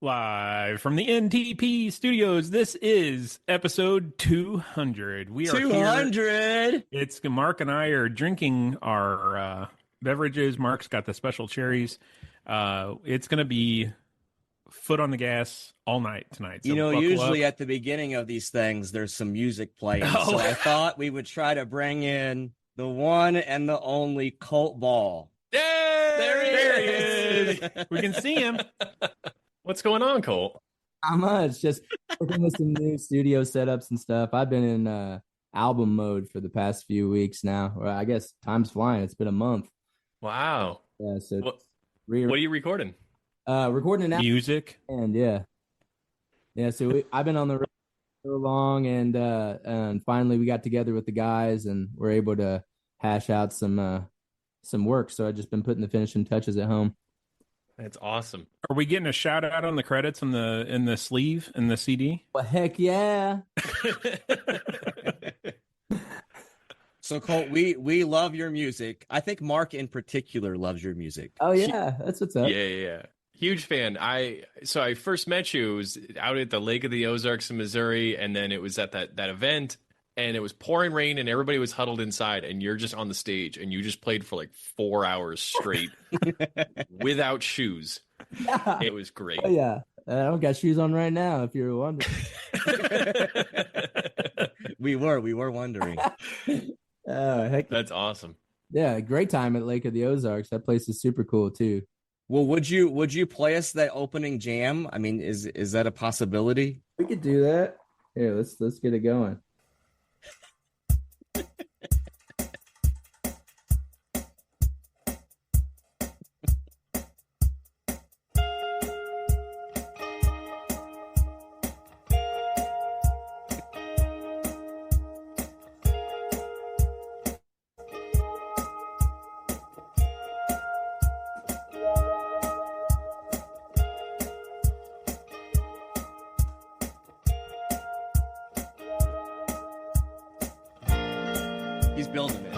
Live from the NTP studios, this is episode 200. We are 200. Here. It's Mark and I are drinking our beverages. Mark's got the special cherries. It's going to be foot on the gas all night tonight. So usually at the beginning of these things, there's some music playing. So I thought we would try to bring in the one and the only Colt Ball. Yay! There he is. We can see him. What's going on, Colt? Not much. Just working with some new studio setups and stuff. I've been in album mode for the past few weeks now. Well, I guess time's flying. It's been a month. Wow. Yeah. So what are you recording? Recording an album. Music. And yeah. So I've been on the road so long, and finally we got together with the guys and we're able to hash out some work. So I've just been putting the finishing touches at home. That's awesome. Are we getting a shout out on the credits in the sleeve in the CD? Well, heck yeah. So Colt, we love your music. I think Mark in particular loves your music. Oh yeah, that's what's up. Yeah. Huge fan. I first met you, it was out at the Lake of the Ozarks in Missouri, and then it was at that event, and it was pouring rain and everybody was huddled inside, and you're just on the stage and you just played for like 4 hours straight without shoes. Yeah. It was great. Oh yeah. I don't got shoes on right now, if you're wondering. We were wondering. Oh, heck. That's awesome. Yeah, great time at Lake of the Ozarks. That place is super cool too. Well, would you play us that opening jam? I mean, is that a possibility? We could do that. Here, let's get it going. He's building it.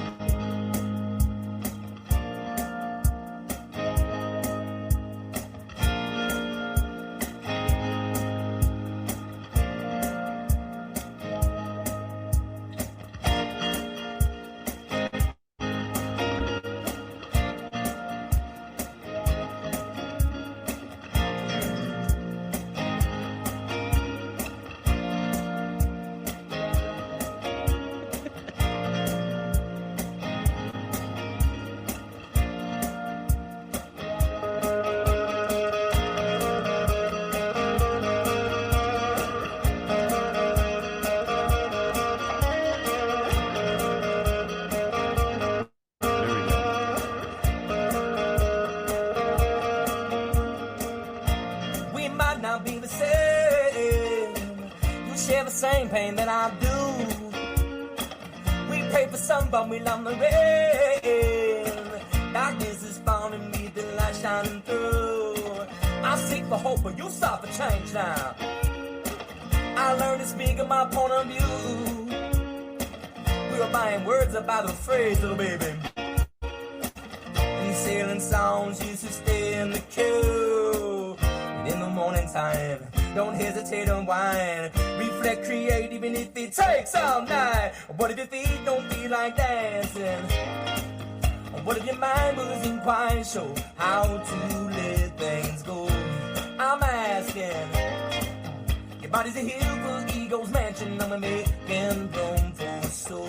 Same pain that I do. We pray for some, but we love the rain. Darkness is found in me, the light shining through. I seek for hope, but you start to change now. I learned to speak of my point of view. We were buying words about a phrase, little baby. And sailing songs used to stay in the queue. And in the morning time, don't hesitate to whine. Reflect, create, even if it takes all night. What if your feet don't feel like dancing? What if your mind wasn't quite sure how to let things go? I'm asking. Your body's a hill for ego's mansion. I'm making room for soul.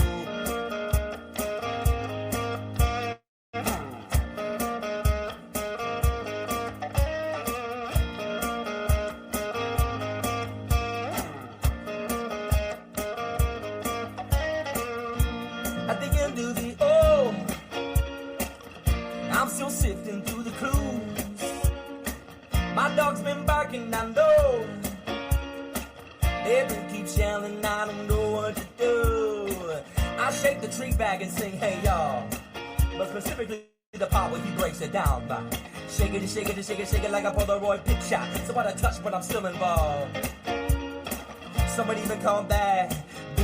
Still sifting through the clues. My dog's been barking, I know. Everyone keeps yelling, I don't know what to do. I shake the tree bag and sing, hey y'all. But specifically the part where he breaks it down by shake it, shake it, shake it, shake it like a Polaroid pic shot. So what I touch, but I'm still involved. Somebody even called that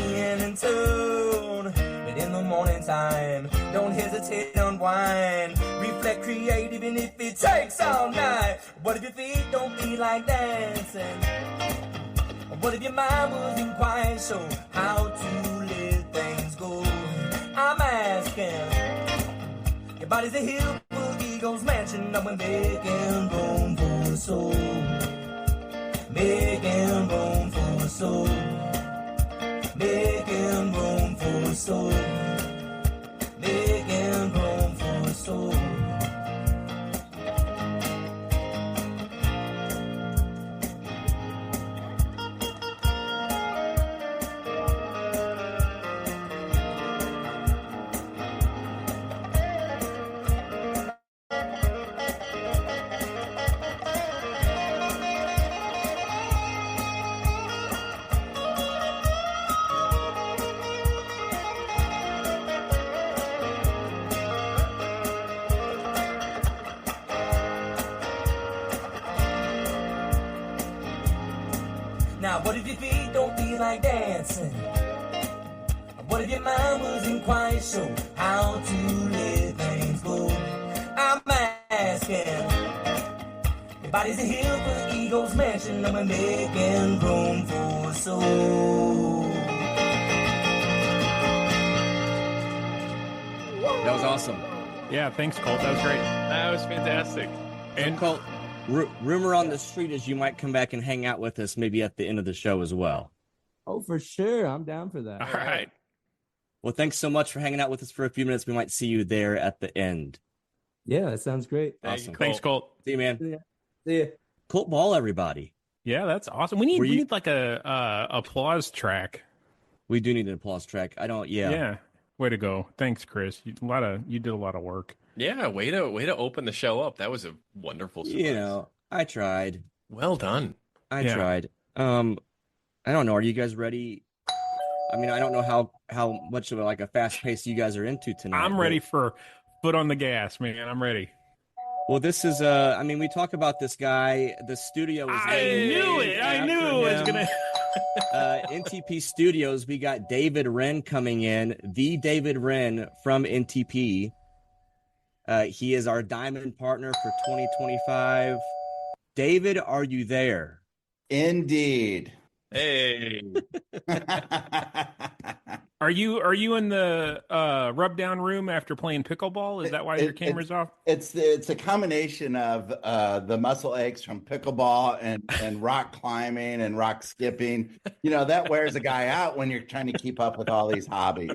being in tune. But in the morning time, don't hesitate to unwind. Reflect, create, even if it takes all night. What if your feet don't feel like dancing? What if your mind wasn't quite sure how to let things go? I'm asking. Your body's a hill for eagles mansion. Now we're making room for the soul. Making room for the soul. Making room for the soul. Making room for the soul. Now, what if your feet don't feel like dancing? What if your mind wasn't quite sure how to let things go? I'm asking. Your body's a hill for eagles mansion, and we're making room for soul. That was awesome. Yeah, thanks, Colt. That was great. That was fantastic. And Colt, rumor on the street is you might come back and hang out with us maybe at the end of the show as well. Oh, for sure. I'm down for that. All right. Well, thanks so much for hanging out with us for a few minutes. We might see you there at the end. Yeah, that sounds great. Awesome. Thanks, Colt. See you, man. See ya. Colt Ball, everybody. Yeah, that's awesome. We need like a applause track. We do need an applause track. Yeah. Way to go. Thanks, Chris. You did a lot of work. Yeah, way to open the show up. That was a wonderful surprise. You know, I tried. Well done. I tried. I don't know. Are you guys ready? I mean, I don't know how much of a fast pace you guys are into tonight. I'm ready for foot on the gas, man. I'm ready. Well, this is I mean, we talk about this guy. The studio is I knew it. I knew it was gonna. NTP Studios. We got David Wren coming in. The David Wren from NTP. He is our diamond partner for 2025. David, are you there? Indeed. Hey. Are you in the rub down room after playing pickleball? Is that why your camera's off? It's a combination of the muscle aches from pickleball and rock climbing and rock skipping. You know, that wears a guy out when you're trying to keep up with all these hobbies.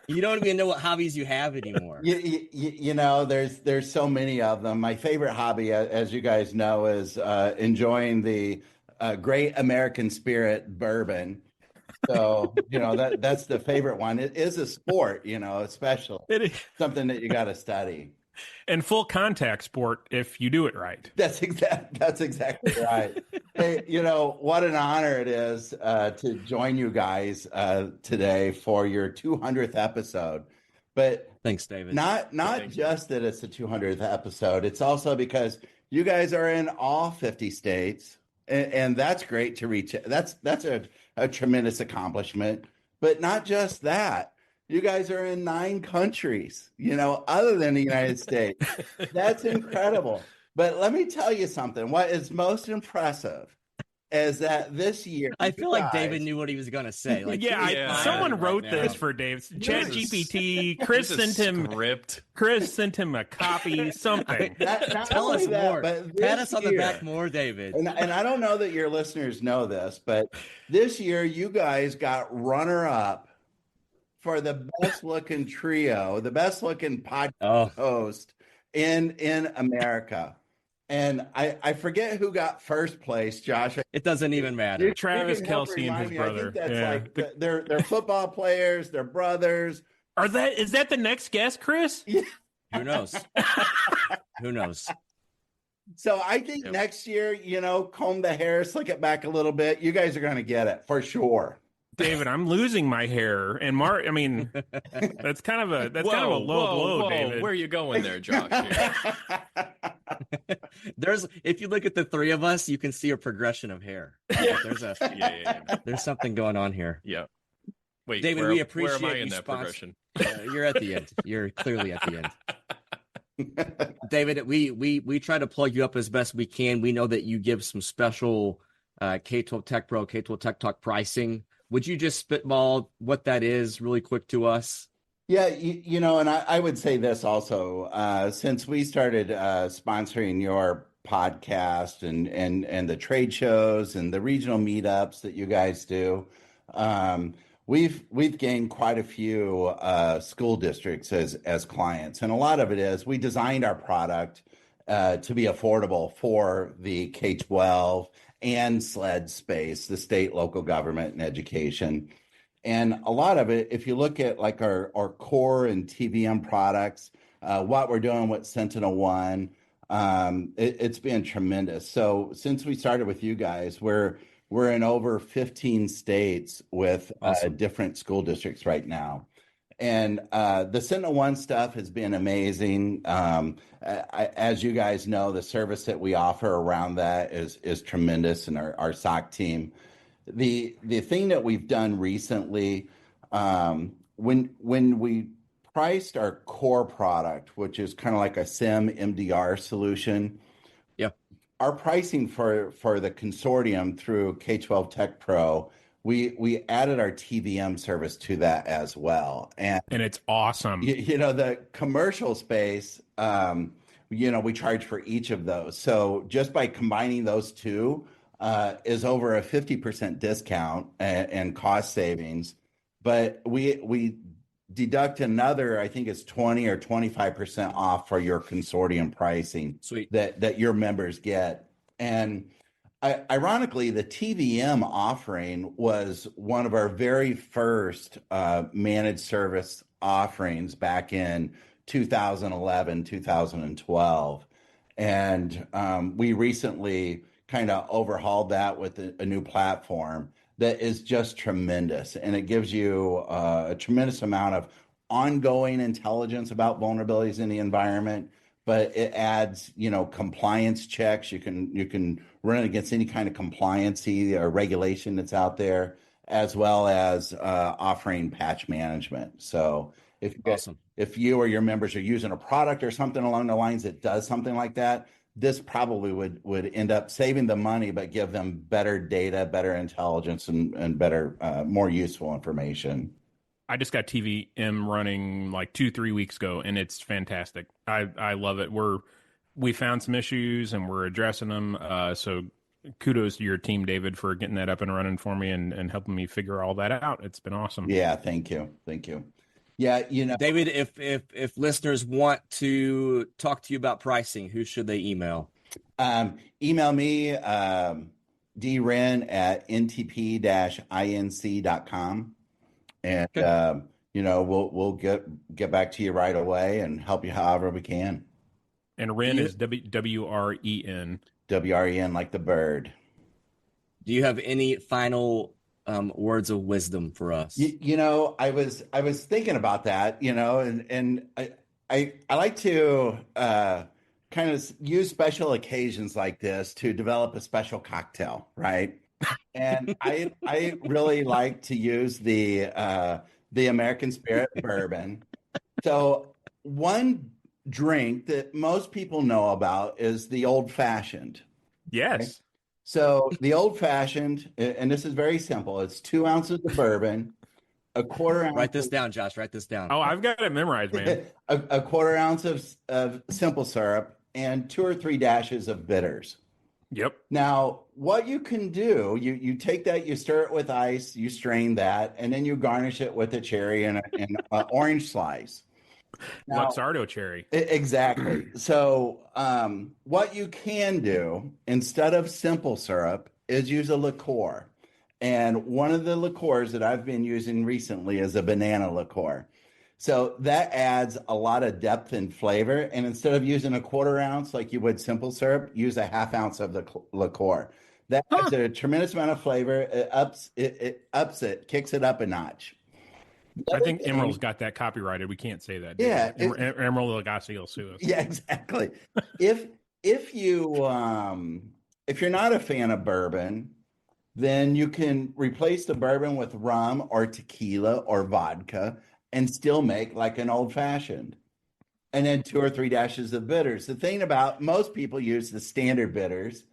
You don't even know what hobbies you have anymore. You know, there's so many of them. My favorite hobby, as you guys know, is enjoying the great American spirit bourbon. So, you know, that's the favorite one. It is a sport, you know, especially. It is. Something that you got to study. And full contact sport if you do it right. That's exactly right. Hey, you know, what an honor it is to join you guys today for your 200th episode. But thanks, David. Not just that it's the 200th episode. It's also because you guys are in all 50 states, and that's great to reach. That's a tremendous accomplishment. But not just that. You guys are in 9 countries, you know, other than the United States. That's incredible. But let me tell you something. What is most impressive is that this year, I feel like David knew what he was going to say. Like, someone wrote this for Dave. ChatGPT. Chris sent him a copy. Something. Tell us more. Pat us on the back more, David. And I don't know that your listeners know this, but this year you guys got runner-up for the best looking trio, the best looking podcast host in America. And I forget who got first place, Josh. It doesn't even matter. Travis Kelce and his brother. I think that's they're football players, they're brothers. Is that the next guest, Chris? Yeah. Who knows? Who knows? So I think next year, you know, comb the hair, slick it back a little bit. You guys are going to get it for sure. David, I'm losing my hair, and Mark. I mean, that's kind of a low blow, David. Where are you going there, Josh? If you look at the three of us, you can see a progression of hair. Yeah. There's something going on here. Yeah. Wait, David, where, we where appreciate am I you in that progression? You're at the end. You're clearly at the end. David, we try to plug you up as best we can. We know that you give some special K12 Tech Pro, K12 Tech Talk pricing. Would you just spitball what that is really quick to us? Yeah, and I would say this also, since we started sponsoring your podcast and the trade shows and the regional meetups that you guys do, we've gained quite a few school districts as clients, and a lot of it is we designed our product to be affordable for the K-12 and SLED space, the state, local government, and education. And a lot of it, if you look at like our core and TVM products, what we're doing with Sentinel-1, it's been tremendous. So since we started with you guys, we're in over 15 states with Awesome. different school districts right now. And the Sentinel-1 stuff has been amazing. As you guys know, the service that we offer around that is tremendous, and our SOC team. The thing that we've done recently, when we priced our core product, which is kind of like a SIM MDR solution, Yeah, our pricing for the consortium through K12 Tech Pro, we added our TVM service to that as well, and it's awesome. The commercial space, we charge for each of those. So just by combining those two, is over a 50% discount and cost savings, but we deduct another, I think it's 20 or 25% off for your consortium pricing. Sweet. that your members get. And ironically, the TVM offering was one of our very first managed service offerings back in 2011, 2012. And we recently kind of overhauled that with a new platform that is just tremendous. And it gives you a tremendous amount of ongoing intelligence about vulnerabilities in the environment, but it adds, compliance checks. You can run it against any kind of compliancy or regulation that's out there, as well as offering patch management. So if you or your members are using a product or something along the lines that does something like that, this probably would end up saving them money, but give them better data, better intelligence, and better, more useful information. I just got TVM running like 2-3 weeks ago, and it's fantastic. I love it. We found some issues and we're addressing them. So kudos to your team, David, for getting that up and running for me and helping me figure all that out. It's been awesome. Yeah, thank you. Yeah, David, if listeners want to talk to you about pricing, who should they email? Email me, dren@ntp-inc.com, and Okay. we'll get back to you right away and help you however we can. And Wren is WREN. WREN, like the bird. Do you have any final words of wisdom for us? I was thinking about that, and I like to kind of use special occasions like this to develop a special cocktail, right? And I really like to use the American Spirit bourbon. So one drink that most people know about is the old fashioned. Yes. Okay? So the old fashioned, and this is very simple. It's 2 ounces of bourbon, a quarter ounce. Write this down, Josh. Write this down. Oh, I've got it memorized, man. a quarter ounce of simple syrup, and 2 or 3 dashes of bitters. Yep. Now, what you can do, you take that, you stir it with ice, you strain that, and then you garnish it with a cherry and an orange slice. Now, Luxardo cherry. Exactly. So what you can do instead of simple syrup is use a liqueur. And one of the liqueurs that I've been using recently is a banana liqueur. So that adds a lot of depth and flavor. And instead of using a quarter ounce like you would simple syrup, use a half ounce of the liqueur. That adds a tremendous amount of flavor. It ups it, kicks it up a notch. I think Emerald's got that copyrighted. We can't say that. Yeah, Emerald Lagasse will sue us. Yeah, exactly. if you're not a fan of bourbon, then you can replace the bourbon with rum or tequila or vodka and still make like an old fashioned. And then 2 or 3 dashes of bitters. The thing about most people use the standard bitters,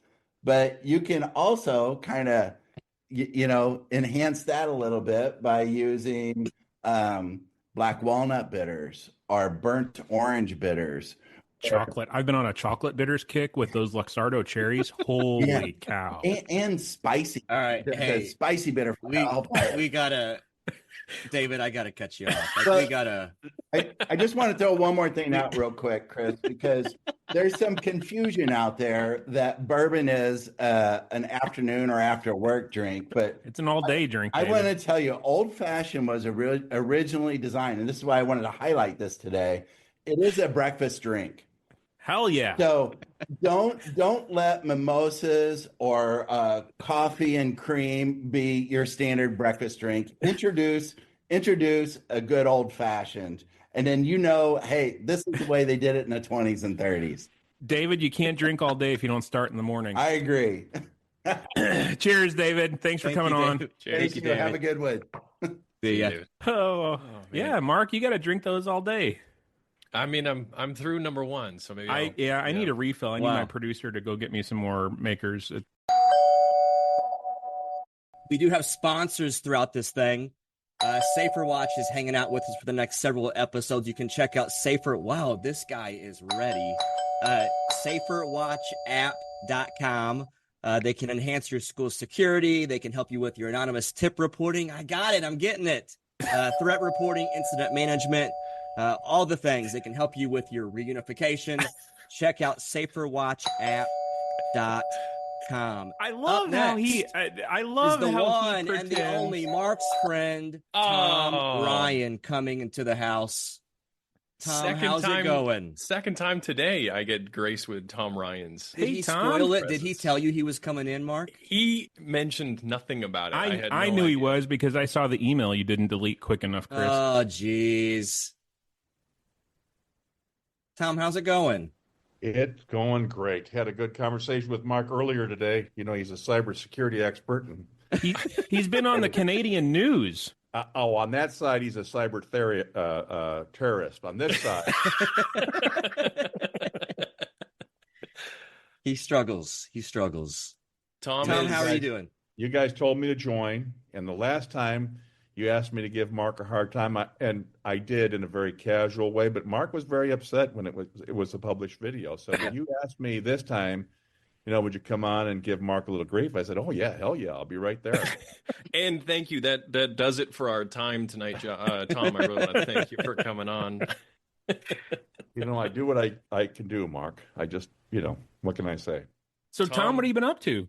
but you can also kind of, enhance that a little bit by using black walnut bitters or burnt orange bitters. Chocolate. I've been on a chocolate bitters kick with those Luxardo cherries. Holy cow. And spicy. All right. The spicy bitter. We gotta, David, I gotta cut you off. Like, we gotta. I just want to throw one more thing out real quick, Chris, because there's some confusion out there that bourbon is an afternoon or after work drink, but it's an all day drink. I want to tell you, old fashioned was originally designed, and this is why I wanted to highlight this today. It is a breakfast drink. Hell yeah. So don't let mimosas or coffee and cream be your standard breakfast drink. Introduce a good old fashioned. And then hey, this is the way they did it in the 20s and 30s. David, you can't drink all day if you don't start in the morning. I agree. Cheers, David. Thanks for coming on. Cheers. Thank you. David. Have a good one. See ya. Oh, yeah, Mark, you got to drink those all day. I mean, I'm through number one, so maybe I need a refill. I need Wow. my producer to go get me some more makers. We do have sponsors throughout this thing. SaferWatch is hanging out with us for the next several episodes. You can check out Safer. Wow, this guy is ready. SaferWatchApp.com. They can enhance your school security. They can help you with your anonymous tip reporting. I got it. I'm getting it. Threat reporting, incident management, all the things. They can help you with your reunification. Check out SaferWatchApp.com. I love how I love the how one he and the pretends. only Mark's friend, Tom Ryan, coming into the house. Tom, how's it going? Second time today, I get grace with Tom Ryan's. Did he spoil it? Did he tell you he was coming in, Mark? He mentioned nothing about it. I knew he was because I saw the email you didn't delete quick enough, Chris. Oh, jeez. Tom, how's it going? It's going great. Had a good conversation with Mark earlier today. He's a cybersecurity expert. And he's been on the Canadian news. On that side, he's a cyber terrorist. On this side. He struggles. Tom, how are you doing? You guys told me to join. And the last time you asked me to give Mark a hard time, and I did in a very casual way, but Mark was very upset when it was a published video. So when you asked me this time, would you come on and give Mark a little grief? I said, oh yeah, hell yeah, I'll be right there. And thank you. That does it for our time tonight, Tom. I really want to thank you for coming on. I do what I can do, Mark. I just, what can I say? So Tom, what have you been up to?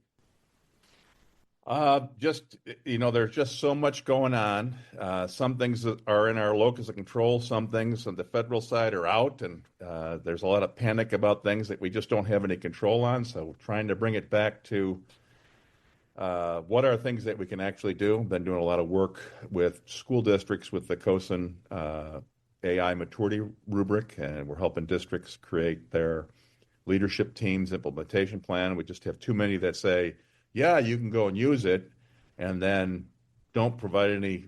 There's just so much going on. Some things that are in our locus of control, some things on the federal side are out, and there's a lot of panic about things that we just don't have any control on. So trying to bring it back to what are things that we can actually do. Been doing a lot of work with school districts with the COSIN AI maturity rubric, and we're helping districts create their leadership teams implementation plan. We just have too many that say, yeah, you can go and use it, and then don't provide any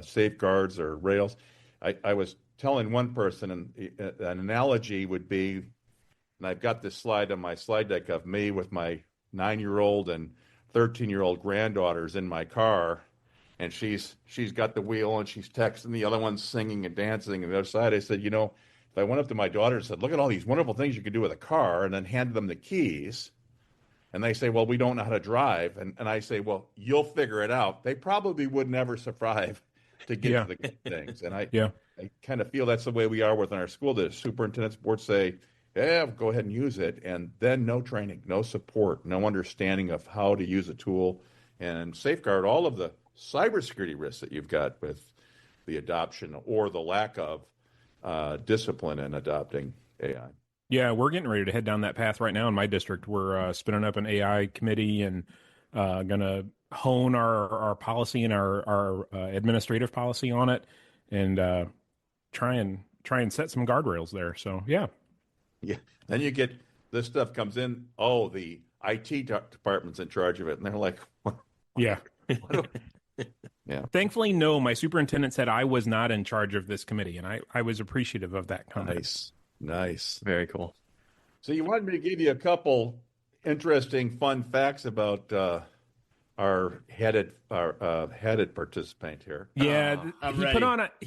safeguards or rails. I was telling one person, and an analogy would be, and I've got this slide on my slide deck of me with my 9-year-old and 13-year-old granddaughters in my car, and she's got the wheel and she's texting, the other one's singing and dancing, and the other side I said, if I went up to my daughter and said, look at all these wonderful things you can do with a car, and then handed them the keys, and they say, well, we don't know how to drive. And I say, well, you'll figure it out. They probably would never survive to get to the good things. And I kind of feel that's the way we are within our school. The superintendent's board say, yeah, go ahead and use it. And then no training, no support, no understanding of how to use a tool and safeguard all of the cybersecurity risks that you've got with the adoption or the lack of discipline in adopting AI. Yeah, we're getting ready to head down that path right now in my district. We're spinning up an AI committee and going to hone our policy and our administrative policy on it, and try and set some guardrails there. So yeah. Then you get this stuff comes in. Oh, the IT department's in charge of it, and they're like, Yeah. Yeah. Thankfully, no. My superintendent said I was not in charge of this committee, and I was appreciative of that comment. Nice. Very cool. So you wanted me to give you a couple interesting, fun facts about our headed participant here. Yeah, I'm he ready.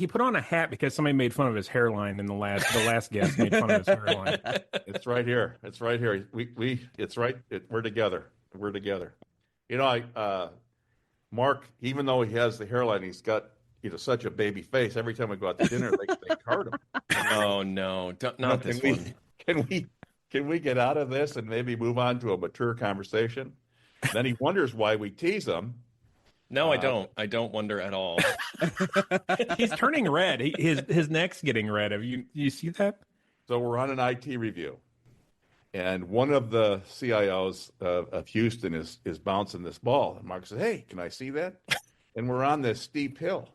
put on a hat because somebody made fun of his hairline, and the last guest made fun of his hairline. It's right here. It's right here. It's right. We're together. We're together. You know, Mark, even though he has the hairline, he's got such a baby face. Every time we go out to dinner, they card him. Oh no, not this one. Can we get out of this and maybe move on to a mature conversation? Then he wonders why we tease him. No, I don't. I don't wonder at all. He's turning red. His neck's getting red. Have you see that? So we're on an IT review, and one of the CIOs of Houston is bouncing this ball, and Mark says, "Hey, can I see that?" And we're on this steep hill.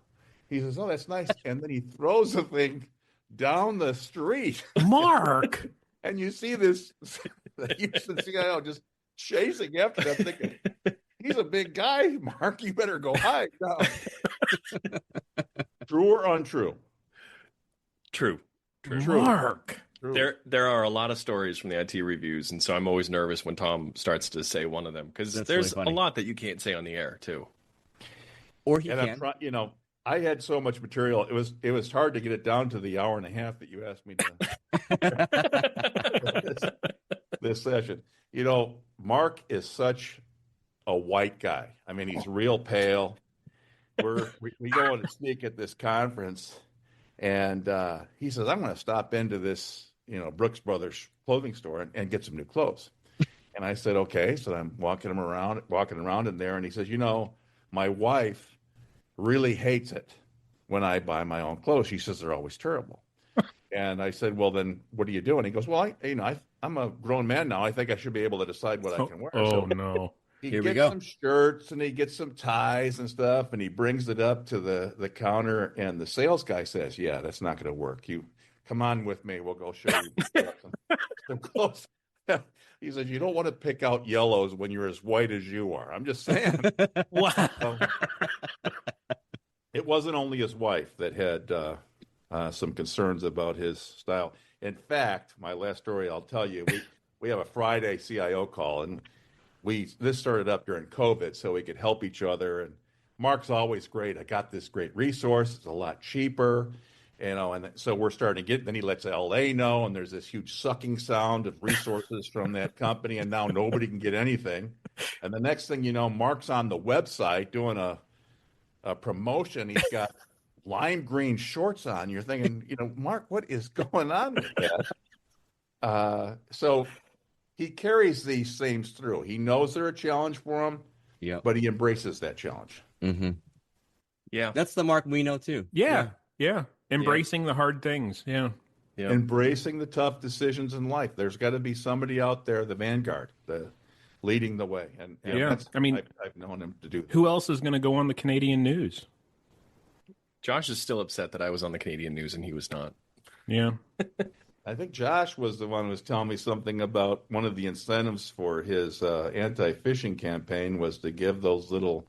He says, "Oh, that's nice," and then he throws the thing down the street. Mark, and you see this the Houston CIO just chasing after them, thinking, "He's a big guy, Mark. You better go hide." No. True or untrue? True. Mark. True. There are a lot of stories from the IT reviews, and so I'm always nervous when Tom starts to say one of them because there's really a lot that you can't say on the air too. Or he And can. I had so much material. It was hard to get it down to the hour and a half that you asked me to this session. Mark is such a white guy. I mean, he's real pale. We go and speak at this conference, and he says, "I'm going to stop into this, Brooks Brothers clothing store and get some new clothes." And I said, "Okay." So I'm walking around in there, and he says, "My wife really hates it when I buy my own clothes. She says they're always terrible." And I said, "Well, then what do you do?" And he goes, "Well, I'm a grown man now. I think I should be able to decide what I can wear." Oh no. He Here we gets go. some shirts and he gets some ties and stuff, and he brings it up to the counter, and the sales guy says, "Yeah, that's not going to work. You come on with me. We'll go show you some clothes." He says, "You don't want to pick out yellows when you're as white as you are." I'm just saying. Wow. It wasn't only his wife that had some concerns about his style. In fact, my last story I'll tell you, we have a Friday CIO call, and this started up during COVID so we could help each other. And Mark's always great. I got this great resource. It's a lot cheaper, and so we're starting to get, then he lets LA know, and there's this huge sucking sound of resources from that company, and now nobody can get anything. And the next thing you know, Mark's on the website doing a promotion. He's got lime green shorts on. You're thinking, Mark, what is going on with that? So he carries these things through. He knows they're a challenge for him, but he embraces that challenge. Mm-hmm. Yeah. That's the Mark we know too. Yeah. Embracing the hard things. Yeah. Embracing the tough decisions in life. There's got to be somebody out there, the vanguard, leading the way. And I've known him to do that. Who else is going to go on the Canadian news? Josh is still upset that I was on the Canadian news and he was not. Yeah. I think Josh was the one who was telling me something about one of the incentives for his anti-phishing campaign was to give those little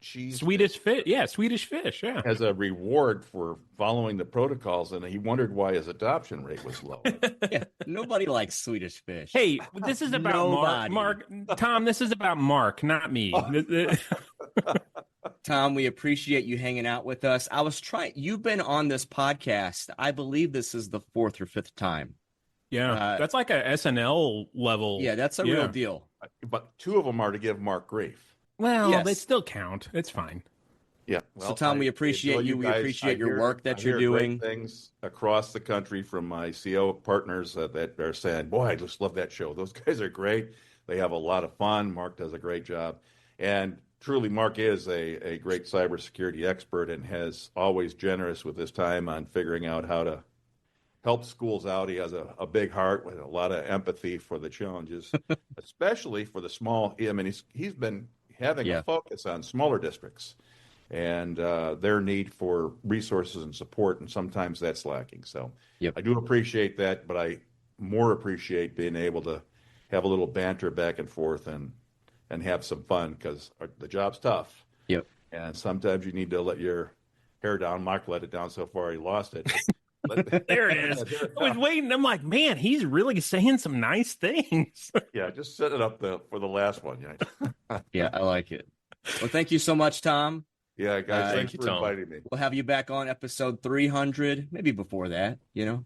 cheese Swedish fish. Yeah, Swedish fish. Yeah. as a reward for following the protocols, and he wondered why his adoption rate was low. Yeah. Nobody likes Swedish fish. Hey, this is about Nobody. Mark. Tom, this is about Mark, not me. Tom, we appreciate you hanging out with us. You've been on this podcast. I believe this is the 4th or 5th time. Yeah, that's like a SNL level. Yeah, that's a real deal. But 2 of them are to give Mark grief. Well, Yes. they still count. It's fine. Yeah. So, Tom, we appreciate you. We guys. appreciate your work that I you're hear great doing. things across the country from my CO partners that are saying, "Boy, I just love that show. Those guys are great. They have a lot of fun. Mark does a great job." And truly, Mark is a great cybersecurity expert and has always generous with his time on figuring out how to help schools out. He has a big heart with a lot of empathy for the challenges, especially for the small. I mean, he's been having a focus on smaller districts and their need for resources and support, and sometimes that's lacking. So I do appreciate that, but I more appreciate being able to have a little banter back and forth and and have some fun because the job's tough. Yep. And sometimes you need to let your hair down. Mark let it down so far he lost it. There it is. I was waiting. I'm like, man, he's really saying some nice things. Yeah, just set it up for the last one. Yeah, I like it. Well, thank you so much, Tom. Yeah, guys, Thank thanks you, for Tom. inviting me. We'll have you back on episode 300, maybe before that, Yeah,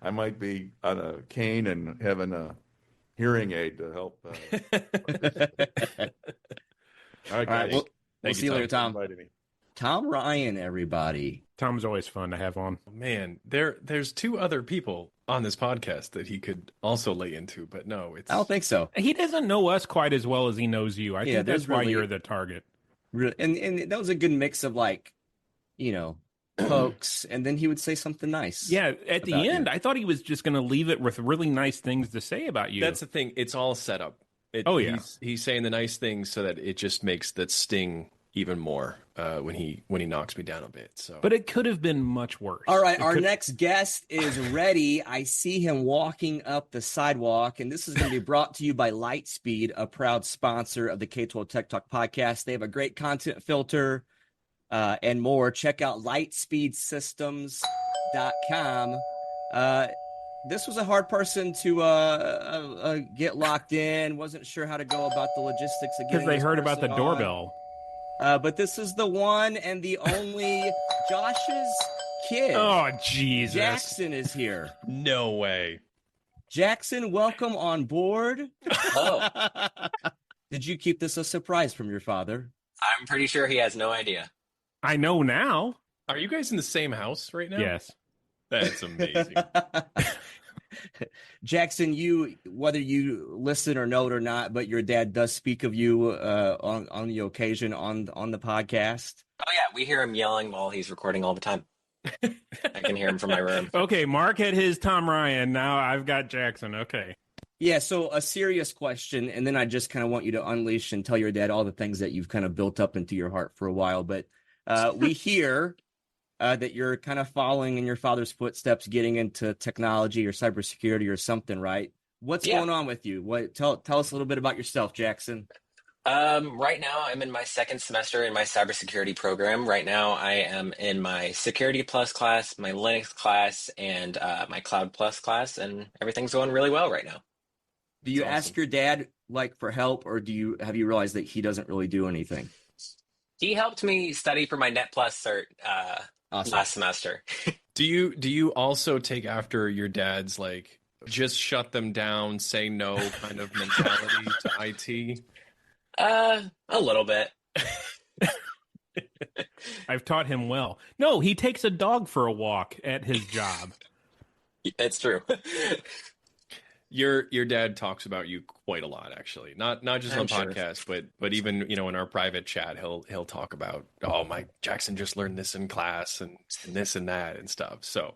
I might be on a cane and having a hearing aid to help. All right, guys. We'll Thank see you, you later, Tom. Tom. Inviting me. Tom Ryan, everybody. Tom's always fun to have on. Man, there's two other people on this podcast that he could also lay into, but no, it's I don't think so. He doesn't know us quite as well as he knows you. I Yeah, think there's that's why really- you're the target. Really, and that was a good mix of pokes, and then he would say something nice. Yeah, at the About end, you. I thought he was just going to leave it with really nice things to say about you. That's the thing. It's all set up. Oh, yeah. He's saying the nice things so that it just makes that sting even more when he knocks me down a bit. So, But it could have been much worse. All right, It our could- next guest is ready. I see him walking up the sidewalk, and this is going to be brought to you by Lightspeed, a proud sponsor of the K12 Tech Talk podcast. They have a great content filter and more. Check out lightspeedsystems.com. This was a hard person to get locked in. Wasn't sure how to go about the logistics of Because getting they this heard about the person on. doorbell. But this is the one and the only Josh's kid. Oh, Jesus. Jackson is here. no way. Jackson, welcome on board. Oh, Did you keep this a surprise from your father? I'm pretty sure he has no idea. I know now. Are you guys in the same house right now? Yes. That's amazing. Jackson, whether you listen or know it or not, but your dad does speak of you on the occasion on the podcast. Oh yeah, we hear him yelling while he's recording all the time. I can hear him from my room. Okay, Mark had his Tom Ryan. Now I've got Jackson. Okay. Yeah, so a serious question, and then I just kind of want you to unleash and tell your dad all the things that you've kind of built up into your heart for a while. But we hear that you're kind of following in your father's footsteps, getting into technology or cybersecurity or something, right? What's going on with you? Tell us a little bit about yourself, Jackson. Right now, I'm in my second semester in my cybersecurity program. Right now, I am in my Security Plus class, my Linux class, and my Cloud Plus class, and everything's going really well right now. Do you That's ask awesome. your dad for help, or have you realized that he doesn't really do anything? He helped me study for my Net Plus cert Awesome. last semester. Do you also take after your dad's just shut them down, say no kind of mentality to IT? A little bit. I've taught him well. No, he takes a dog for a walk at his job. It's true. Your dad talks about you quite a lot, actually. Not just I'm on sure. podcasts, but even in our private chat, he'll talk about, oh, my Jackson just learned this in class and this and that and stuff. So,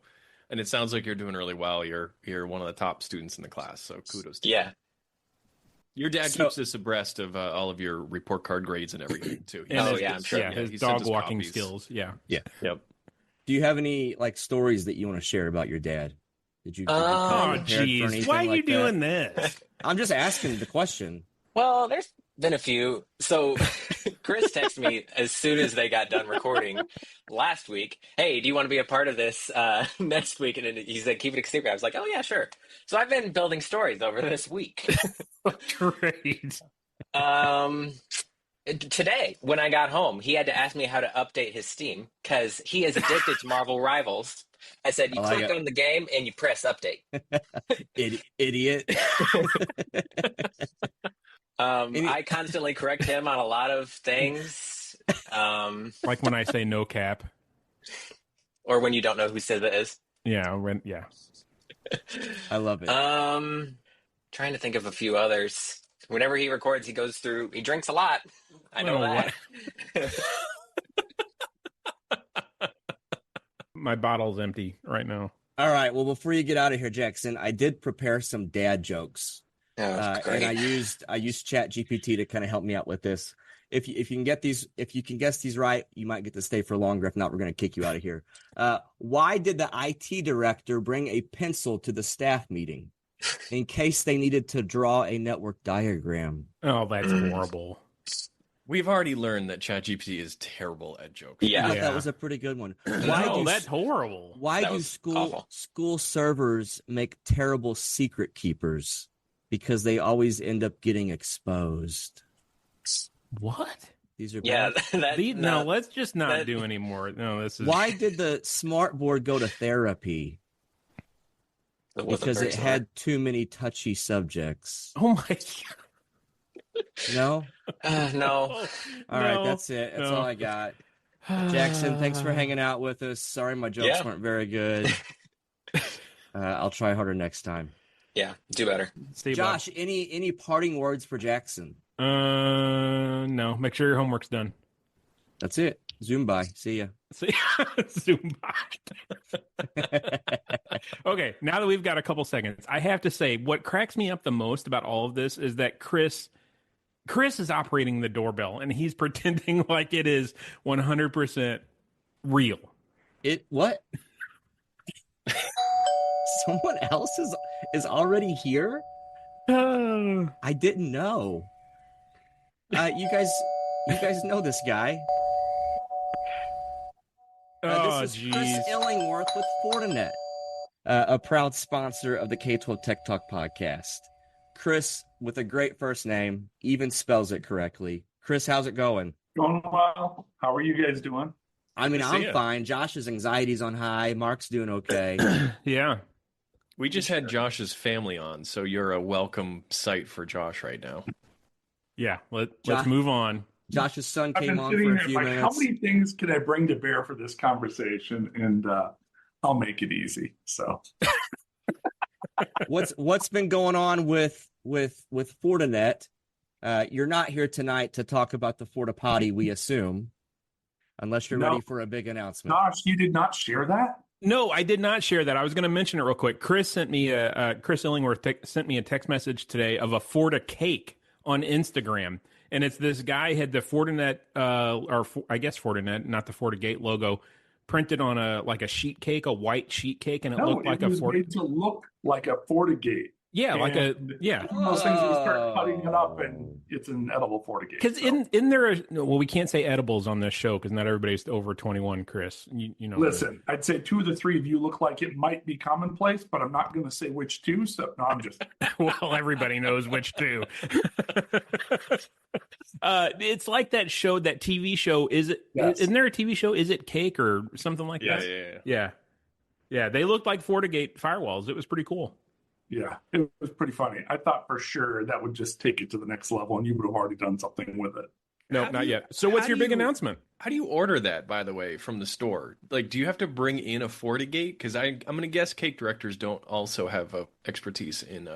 and it sounds like you're doing really well. You're one of the top students in the class, so kudos to you. Yeah. Your dad So- keeps us abreast of all of your report card grades and everything too. He And sends his- I'm sure. Yeah, his he sends dog us walking copies. skills. Yeah. Yep. Do you have any stories that you want to share about your dad? Did you come Oh, prepared for jeez. anything Why are you like that? doing this? I'm just asking the question. Well, there's been a few. So Chris texted me as soon as they got done recording last week. Hey, do you want to be a part of this next week? And then he said, keep it secret. I was like, oh, yeah, sure. So I've been building stories over this week. Great. Today, when I got home, he had to ask me how to update his Steam because he is addicted to Marvel Rivals. I said, you I like click it. on the game and you press update. Idiot. I constantly correct him on a lot of things. Like when I say no cap. Or when you don't know who SZA is. Yeah. I love it. Trying to think of a few others. Whenever he records, he drinks a lot. I know Oh, that. My bottle's empty right now. All right. Well, before you get out of here, Jackson, I did prepare some dad jokes. Oh, great. And I used Chat GPT to kind of help me out with this. If you can guess these right, you might get to stay for longer. If not, we're going to kick you out of here. Why did the IT director bring a pencil to the staff meeting? in case they needed to draw a network diagram. Oh, that's horrible. We've already learned that ChatGPT is terrible at jokes. I Yeah. thought that was a pretty good one. No, that's horrible. Why That do was school awful. servers make terrible secret keepers? Because they always end up getting exposed. What? These are Yeah, bad. No, let's just not that- do anymore. No, this is Why did the smart board go to therapy? That wasn't Because very it smart. had too many touchy subjects. Oh my god. No? No. All right, No, that's it. That's no. all I got. Jackson, thanks for hanging out with us. Sorry my jokes Yeah. weren't very good. I'll try harder next time. Yeah, do better. Steve Josh, any parting words for Jackson? No. Make sure your homework's done. That's it. Zoom by. See ya. See, zoom by. Okay, now that we've got a couple seconds, I have to say what cracks me up the most about all of this is that Chris is operating the doorbell and he's pretending like it is 100% real. What? Someone else is already here? I didn't know. You guys know this guy. This is Chris Illingworth with Fortinet, a proud sponsor of the K12 Tech Talk podcast. Chris, with a great first name, even spells it correctly. Chris, how's it going? Going well. How are you guys doing? I mean, Good to see I'm ya. fine. Josh's anxiety's on high. Mark's doing okay. Yeah. We just had Josh's family on, so you're a welcome sight for Josh right now. Yeah. Let's Josh- move on. Josh's son I've came been on sitting for a here few like, minutes. how many things can I bring to bear for this conversation? And I'll make it easy. So What's been going on with Fortinet? You're not here tonight to talk about the Forta Potty, we assume, unless you're No. ready for a big announcement. Josh, you did not share that? No, I did not share that. I was going to mention it real quick. Chris sent me Chris Illingworth sent me a text message today of a Forta cake on Instagram, and it's this guy had the Fortinet, I guess Fortinet, not the FortiGate logo, printed on a sheet cake, a white sheet cake, and it looked like it a was Forta. made to look like a FortiGate. Yeah, like a And yeah. one of those things you start cutting it up and it's an edible FortiGate. Because So, in there, well, we can't say edibles on this show because not everybody's over 21. Chris, you know. listen, I'd say 2 of the 3 of you look like it might be commonplace, but I'm not going to say which 2. So no, I'm just Well, everybody knows which two. It's like that show, that TV show. Yes. Isn't there a TV show? Is it Cake or something like that? Yeah. They looked like FortiGate firewalls. It was pretty cool. yeah, it was pretty funny. I thought for sure that would just take it to the next level, and you would have already done something with it. No, How not do you- yet. So, what's how your do big you- announcement? How do you order that, by the way, from the store? Like, do you have to bring in a FortiGate? Because I'm going to guess cake directors don't also have expertise in.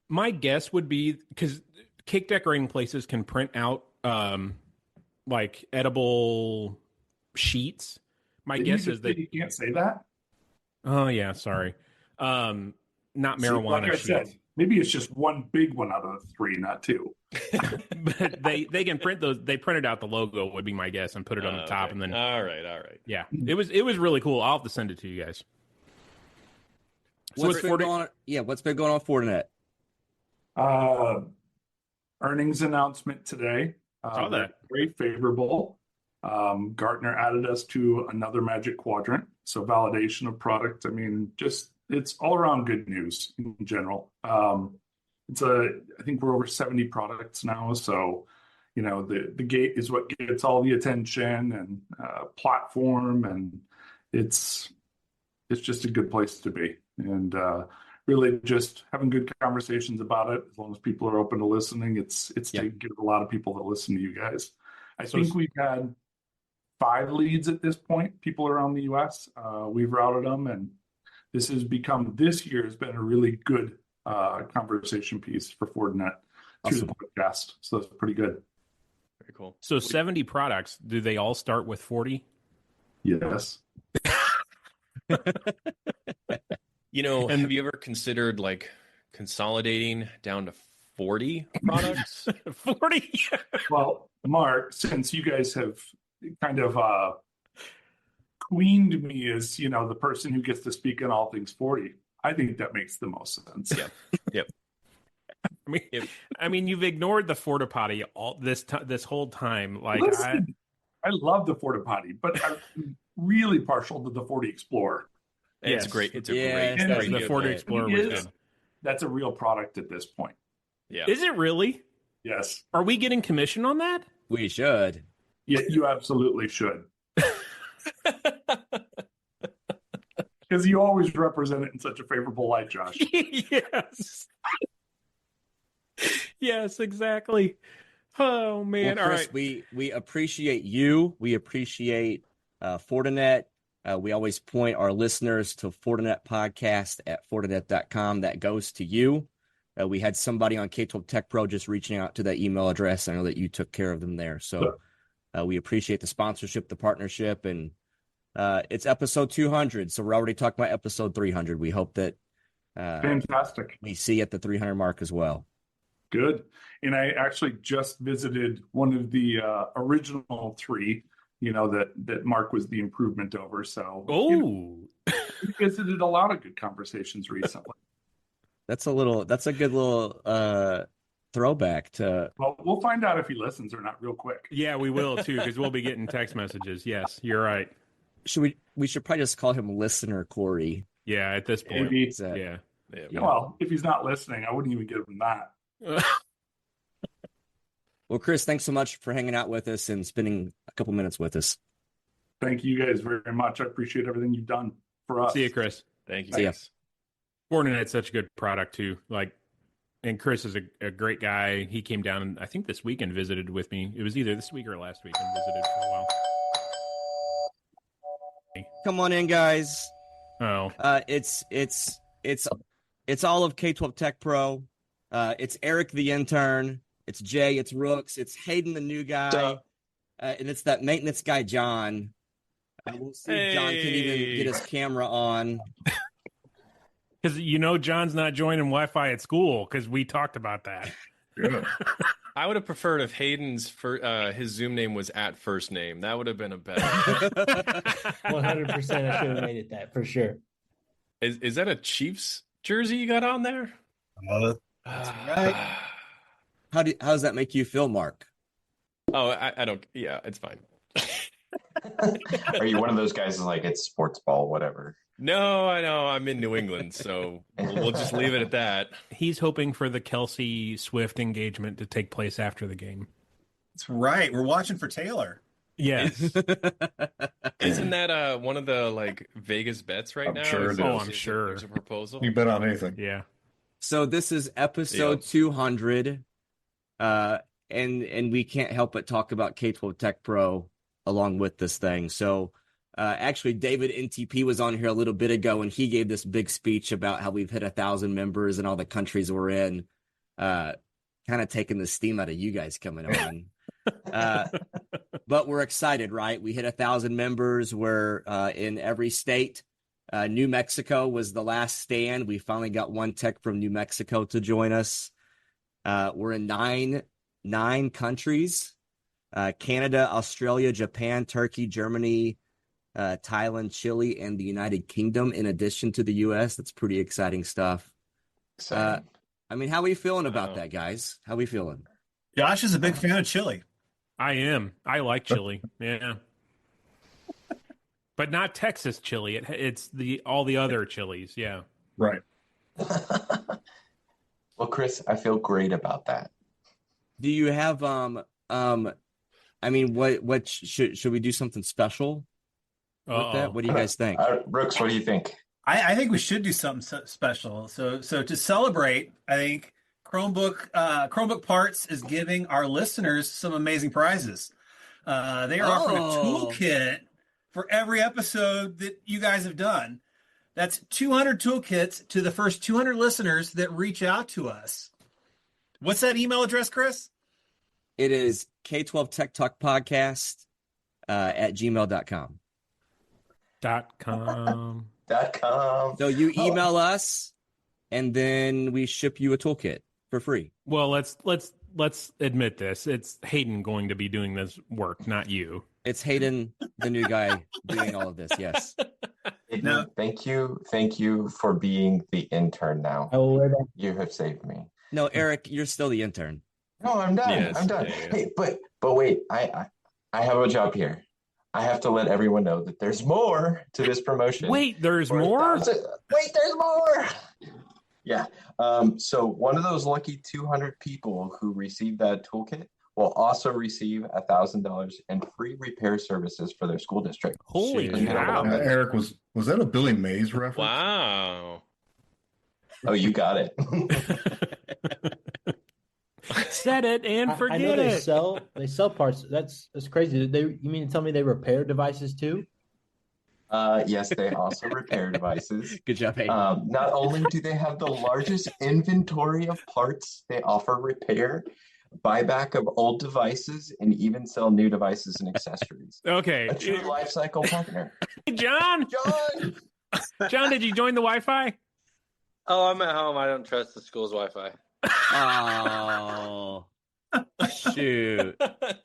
My guess would be because cake decorating places can print out like edible sheets. My Didn't you guess just is say that. you can't say that. Oh yeah, sorry. Not See, marijuana like I sheets. said, maybe it's just one big one out of the 3, not 2. But they can print those. They printed out the logo would be my guess and put it on the top, Okay. and then All right. yeah, it was really cool. I'll have to send it to you guys. So What's it's been 40 going on? Yeah, what's been going on with Fortinet? Earnings announcement today. Saw that. Very favorable. Gartner added us to another Magic Quadrant, so validation of product. I mean, just it's all around good news in general. I think we're over 70 products now, so the gate is what gets all the attention and platform, and it's just a good place to be, and really just having good conversations about it. As long as people are open to listening, it's taken care of a lot of people that listen to you guys. I think we've had 5 leads at this point, people around the US. We've routed them, and this year has been a really good conversation piece for Fortinet through the podcast. So that's pretty good. Very cool. So 70 products. Do they all start with 40? Yes. Have you ever considered like consolidating down to 40 products? 40. Well, Mark, since you guys have kind of queened me as the person who gets to speak on all things 40, I think that makes the most sense. Yep. I mean, you've ignored the Forta Potty all this whole time. Like, Listen, I love the Forta Potty, but I'm really partial to the Forti Explorer. It's Yes. great. It's a Yes, great. that's the good Forta pick. Explorer It was is. good. That's a real product at this point. Yeah. Is it really? Yes. Are we getting commission on that? We should. Yeah, you absolutely should. Because you always represent it in such a favorable light, Josh. Yes. Yes, exactly. Oh man! Well, All Chris, right. we appreciate you. We appreciate Fortinet. We always point our listeners to Fortinet podcast at Fortinet.com. That goes to you. We had somebody on K12 Tech Pro just reaching out to that email address. I know that you took care of them there. So we appreciate the sponsorship, the partnership, and it's episode 200. So we're already talking about episode 300. We hope that Fantastic. we see at the 300 mark as well. Good. And I actually just visited one of the original three, that Mark was the improvement over. So we visited a lot of good conversations recently. That's a good little throwback to. Well, we'll find out if he listens or not real quick. Yeah, we will too, because we'll be getting text messages. Yes, you're right. We should probably just call him Listener Corey. Yeah, at this point. Maybe. Yeah. Well, if he's not listening, I wouldn't even give him that. Well, Chris, thanks so much for hanging out with us and spending a couple minutes with us. Thank you guys very much. I appreciate everything you've done for us. See you, Chris. Thank you. See ya. Guys. Fortinet's such a good product too. Like, and Chris is a great guy. He came down, I think this week, and visited with me. It was either this week or last week, and visited for a while. Come on in, guys. Oh, It's all of K12 Tech Pro. It's Eric the intern. It's Jay. It's Rooks. It's Hayden the new guy. And it's that maintenance guy, John. We'll see if John can even get his camera on. because John's not joining Wi-Fi at school because we talked about that. Yeah. I would have preferred if Hayden's his Zoom name was at first name. That would have been a better. 100%. I should have made it that for sure. Is that a Chiefs jersey you got on there? That's right. How does that make you feel, Mark? Oh, I don't. Yeah, it's fine. Are you one of those guys who's like, it's sports ball, whatever? No, I know. I'm in New England, so we'll just leave it at that. He's hoping for the Kelsey Swift engagement to take place after the game. That's right. We're watching for Taylor. Yes. Isn't that one of the Vegas bets right I'm now? sure it is. I'm sure. There's a proposal. You bet on anything. Yeah. So this is episode 200. And we can't help but talk about K12 Tech Pro along with this thing. So actually, David NTP was on here a little bit ago, and he gave this big speech about how we've hit 1,000 members and all the countries we're in, kind of taking the steam out of you guys coming on. But we're excited, right? We hit 1,000 members. We're in every state. New Mexico was the last stand. We finally got one tech from New Mexico to join us. We're in nine countries: Canada, Australia, Japan, Turkey, Germany, Thailand, Chile, and the United Kingdom, in addition to the U.S. That's pretty exciting stuff. Exciting. I mean, how are we feeling about that, guys? How are we feeling? Josh is a big fan of chili. I am. I like chili. Yeah. But not Texas chili. It's all the other chilies. Yeah. Right. Well, Chris, I feel great about that. Do you have I mean, what should we do something special with that? What do you guys think? Brooks, what do you think? I think we should do something special. So to celebrate, I think ChromebookParts is giving our listeners some amazing prizes. They are offering a toolkit for every episode that you guys have done. That's 200 toolkits to the first 200 listeners that reach out to us. What's that email address, Chris? It is K12 Tech Talk Podcast at gmail.com. .com. So you email us, and then we ship you a toolkit for free. Well, let's admit this. It's Hayden going to be doing this work, not you. It's Hayden, the new guy, doing all of this. Yes. Hayden, thank you for being the intern now. I will wear that. You have saved me. No, Eric, you're still the intern. No, I'm done. Yes, I'm done. yeah. Hey, but wait, I have a job here. I have to let everyone know that there's more to this promotion. Wait, there's more? Wait, there's more. Yeah. So one of those lucky 200 people who received that toolkit will also receive $1,000 and free repair services for their school district. Holy cow. Eric, was that a Billy Mays reference? Wow. Oh, you got it. Set it and I forget know it. they sell parts. That's crazy. You mean to tell me they repair devices too? Yes, they also repair devices. Good job, Hayden. Not only do they have the largest inventory of parts, they offer repair, buyback of old devices, and even sell new devices and accessories. Okay. A true life cycle partner. Hey, John, did you join the Wi-Fi? Oh, I'm at home. I don't trust the school's Wi-Fi. Oh, shoot.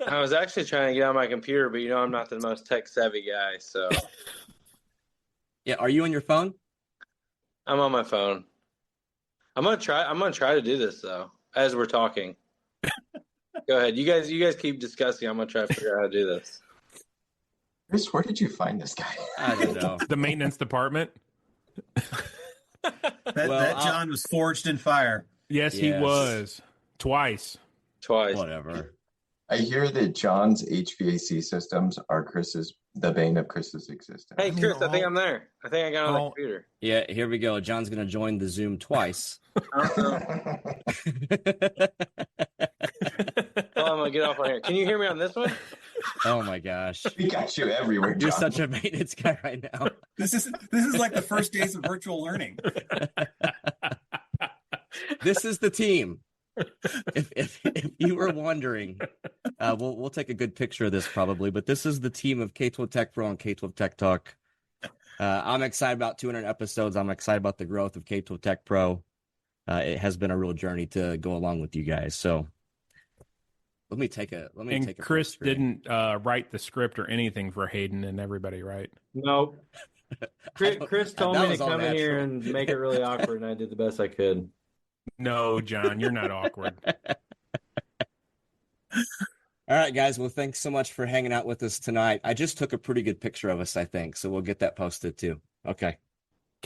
I was actually trying to get on my computer, but I'm not the most tech savvy guy, so. Yeah, are you on your phone? I'm on my phone. I'm gonna try to do this though, as we're talking. Go ahead. You guys keep discussing. I'm gonna try to figure out how to do this. Chris, where did you find this guy? I don't know. The maintenance department. That John was forged in fire. Yes, he was. Twice. Whatever. I hear that John's HVAC systems are the bane of Chris's existence. Hey, Chris, I think I'm there. I think I got on the computer. Yeah, here we go. John's going to join the Zoom twice. Oh, I'm going to get off on here. Can you hear me on this one? Oh, my gosh. We got you everywhere, John. You're such a maintenance guy right now. This is like the first days of virtual learning. This is the team. If you were wondering, we'll take a good picture of this probably, but this is the team of K12 Tech Pro and K12 Tech Talk. I'm excited about 200 episodes. I'm excited about the growth of K12 Tech Pro. It has been a real journey to go along with you guys. So let me take a Chris didn't write the script or anything for Hayden and everybody, right? Nope. Chris told me to come in here natural. and make it really awkward, and I did the best I could. No, John, you're not awkward. All right, guys. Well, thanks so much for hanging out with us tonight. I just took a pretty good picture of us, I think. So we'll get that posted too. Okay.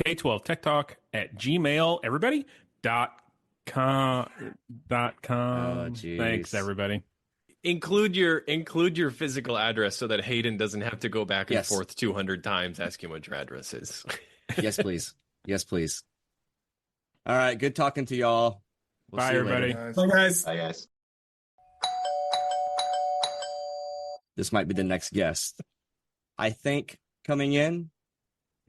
K12 Tech Talk at Gmail, everybody. .com. Thanks, everybody. Include your physical address so that Hayden doesn't have to go back and forth 200 times asking what your address is. Yes, please. Yes, please. All right. Good talking to y'all. Bye, everybody. Bye, guys. Bye, guys. This might be the next guest. I think coming in,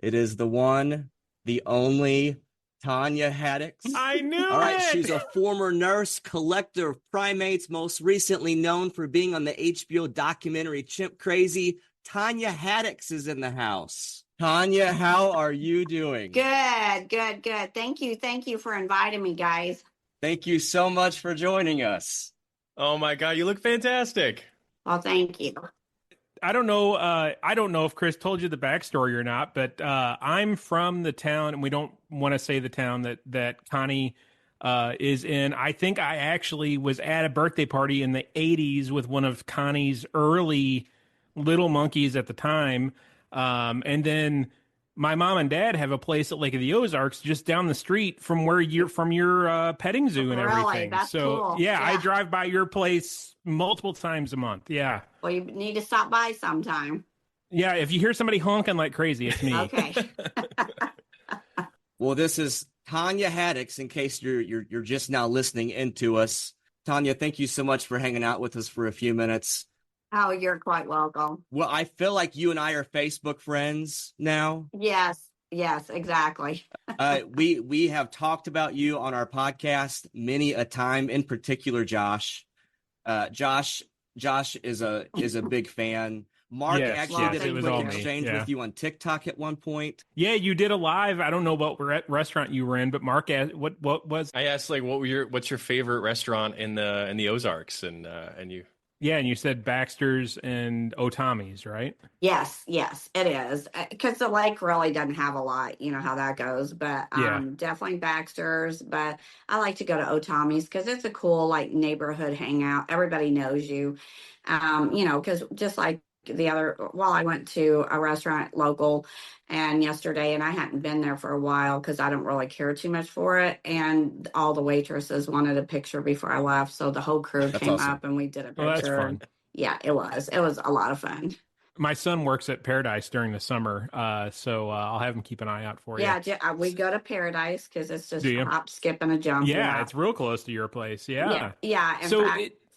it is the one, the only Tanya Haddix. I knew All right, it. she's a former nurse, collector of primates, most recently known for being on the HBO documentary Chimp Crazy. Tanya Haddix is in the house. Tanya, how are you doing? Good. Thank you for inviting me, guys. Thank you so much for joining us. Oh my God, you look fantastic. Well, thank you. I don't know if Chris told you the backstory or not, but I'm from the town, and we don't want to say the town that Connie is in. I think I actually was at a birthday party in the 80s with one of Connie's early little monkeys at the time. And then my mom and dad have a place at Lake of the Ozarks just down the street from where you're from your petting zoo and Really? everything. That's so cool. yeah, I Yeah. drive by your place multiple times a month. Yeah. Well, you need to stop by sometime. Yeah. If you hear somebody honking like crazy, it's me. Okay. Well, this is Tanya Haddix, in case you're just now listening into us. Tanya, thank you so much for hanging out with us for a few minutes. Oh, you're quite welcome. Well, I feel like you and I are Facebook friends now. Yes, exactly. We have talked about you on our podcast many a time, in particular, Josh. Josh is a big fan. Mark actually did a quick exchange with you on TikTok at one point. Yeah, you did a live. I don't know what restaurant you were in, but Mark asked what was. I asked like what's your favorite restaurant in the Ozarks, and you. Yeah, and you said Baxter's and Otami's, right? Yes, yes, it is. Because the lake really doesn't have a lot, you know how that goes. But Yeah. definitely Baxter's. But I like to go to Otami's because it's a cool like neighborhood hangout. Everybody knows you. You know, because just like the other, well, I went to a restaurant local and yesterday, and I hadn't been there for a while because I don't really care too much for it. And all the waitresses wanted a picture before I left, so the whole crew That's came awesome. up and we did a picture. Well, that's fun. And yeah, it was. It was a lot of fun. My son works at Paradise during the summer, so I'll have him keep an eye out for you. Yeah, we go to Paradise because it's just Do you? a hop, skip, and a jump. Yeah, it's real close to your place. Yeah. Yeah. So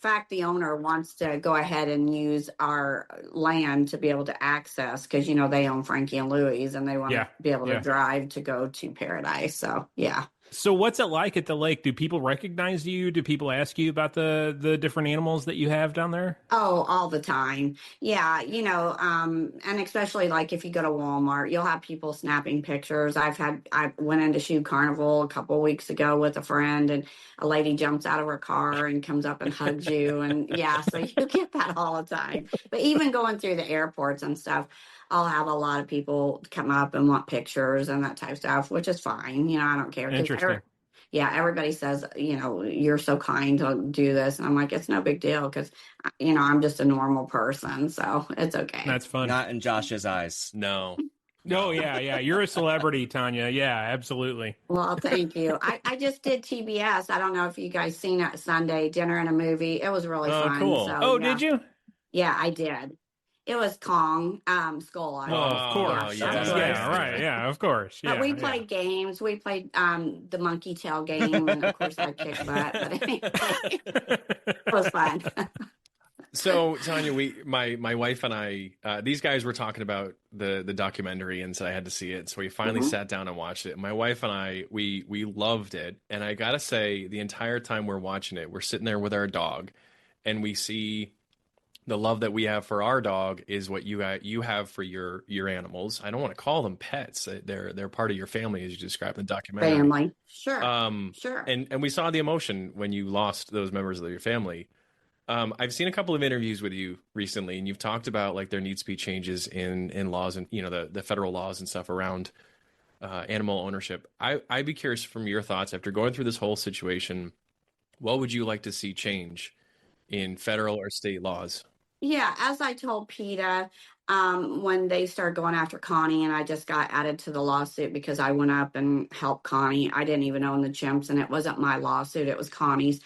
In fact, the owner wants to go ahead and use our land to be able to access because, you know, they own Frankie and Louie's and they want to be able to drive to go to Paradise. So, yeah. So what's it like at the lake? Do people recognize you? Do people ask you about the different animals that you have down there? Oh, all the time. Yeah, you know, and especially like if you go to Walmart, you'll have people snapping pictures. I went into Shoe Carnival a couple of weeks ago with a friend, and a lady jumps out of her car and comes up and hugs you. And yeah, so you get that all the time. But even going through the airports and stuff, I'll have a lot of people come up and want pictures and that type of stuff, which is fine. You know, I don't care. Interesting. Yeah, everybody says, you know, you're so kind to do this. And I'm like, it's no big deal because, you know, I'm just a normal person. So it's okay. That's fun. Not in Josh's eyes. No. No, yeah. You're a celebrity, Tanya. Yeah, absolutely. Well, thank you. I just did TBS. I don't know if you guys seen it Sunday, Dinner and a Movie. It was really fun. Cool. So, did you? Yeah, I did. It was Kong, Skull Island. Oh, of course. Yeah, right. Yeah, of course. But Yeah, we played games. We played the monkey tail game, and of course I kicked butt. But anyway, it was fun. So Tanya, my wife and I, these guys were talking about the documentary and said I had to see it. So we finally sat down and watched it. My wife and I, we loved it. And I gotta say, the entire time we're watching it, we're sitting there with our dog, and we see the love that we have for our dog is what you have for your animals. I don't want to call them pets. They're part of your family, as you described in the documentary. Family, sure, sure. And we saw the emotion when you lost those members of your family. I've seen a couple of interviews with you recently, and you've talked about like there needs to be changes in laws and, you know, the federal laws and stuff around animal ownership. I'd be curious from your thoughts after going through this whole situation. What would you like to see change in federal or state laws? Yeah, as I told PETA, when they started going after Connie, and I just got added to the lawsuit because I went up and helped Connie. I didn't even own the chimps, and it wasn't my lawsuit, it was Connie's.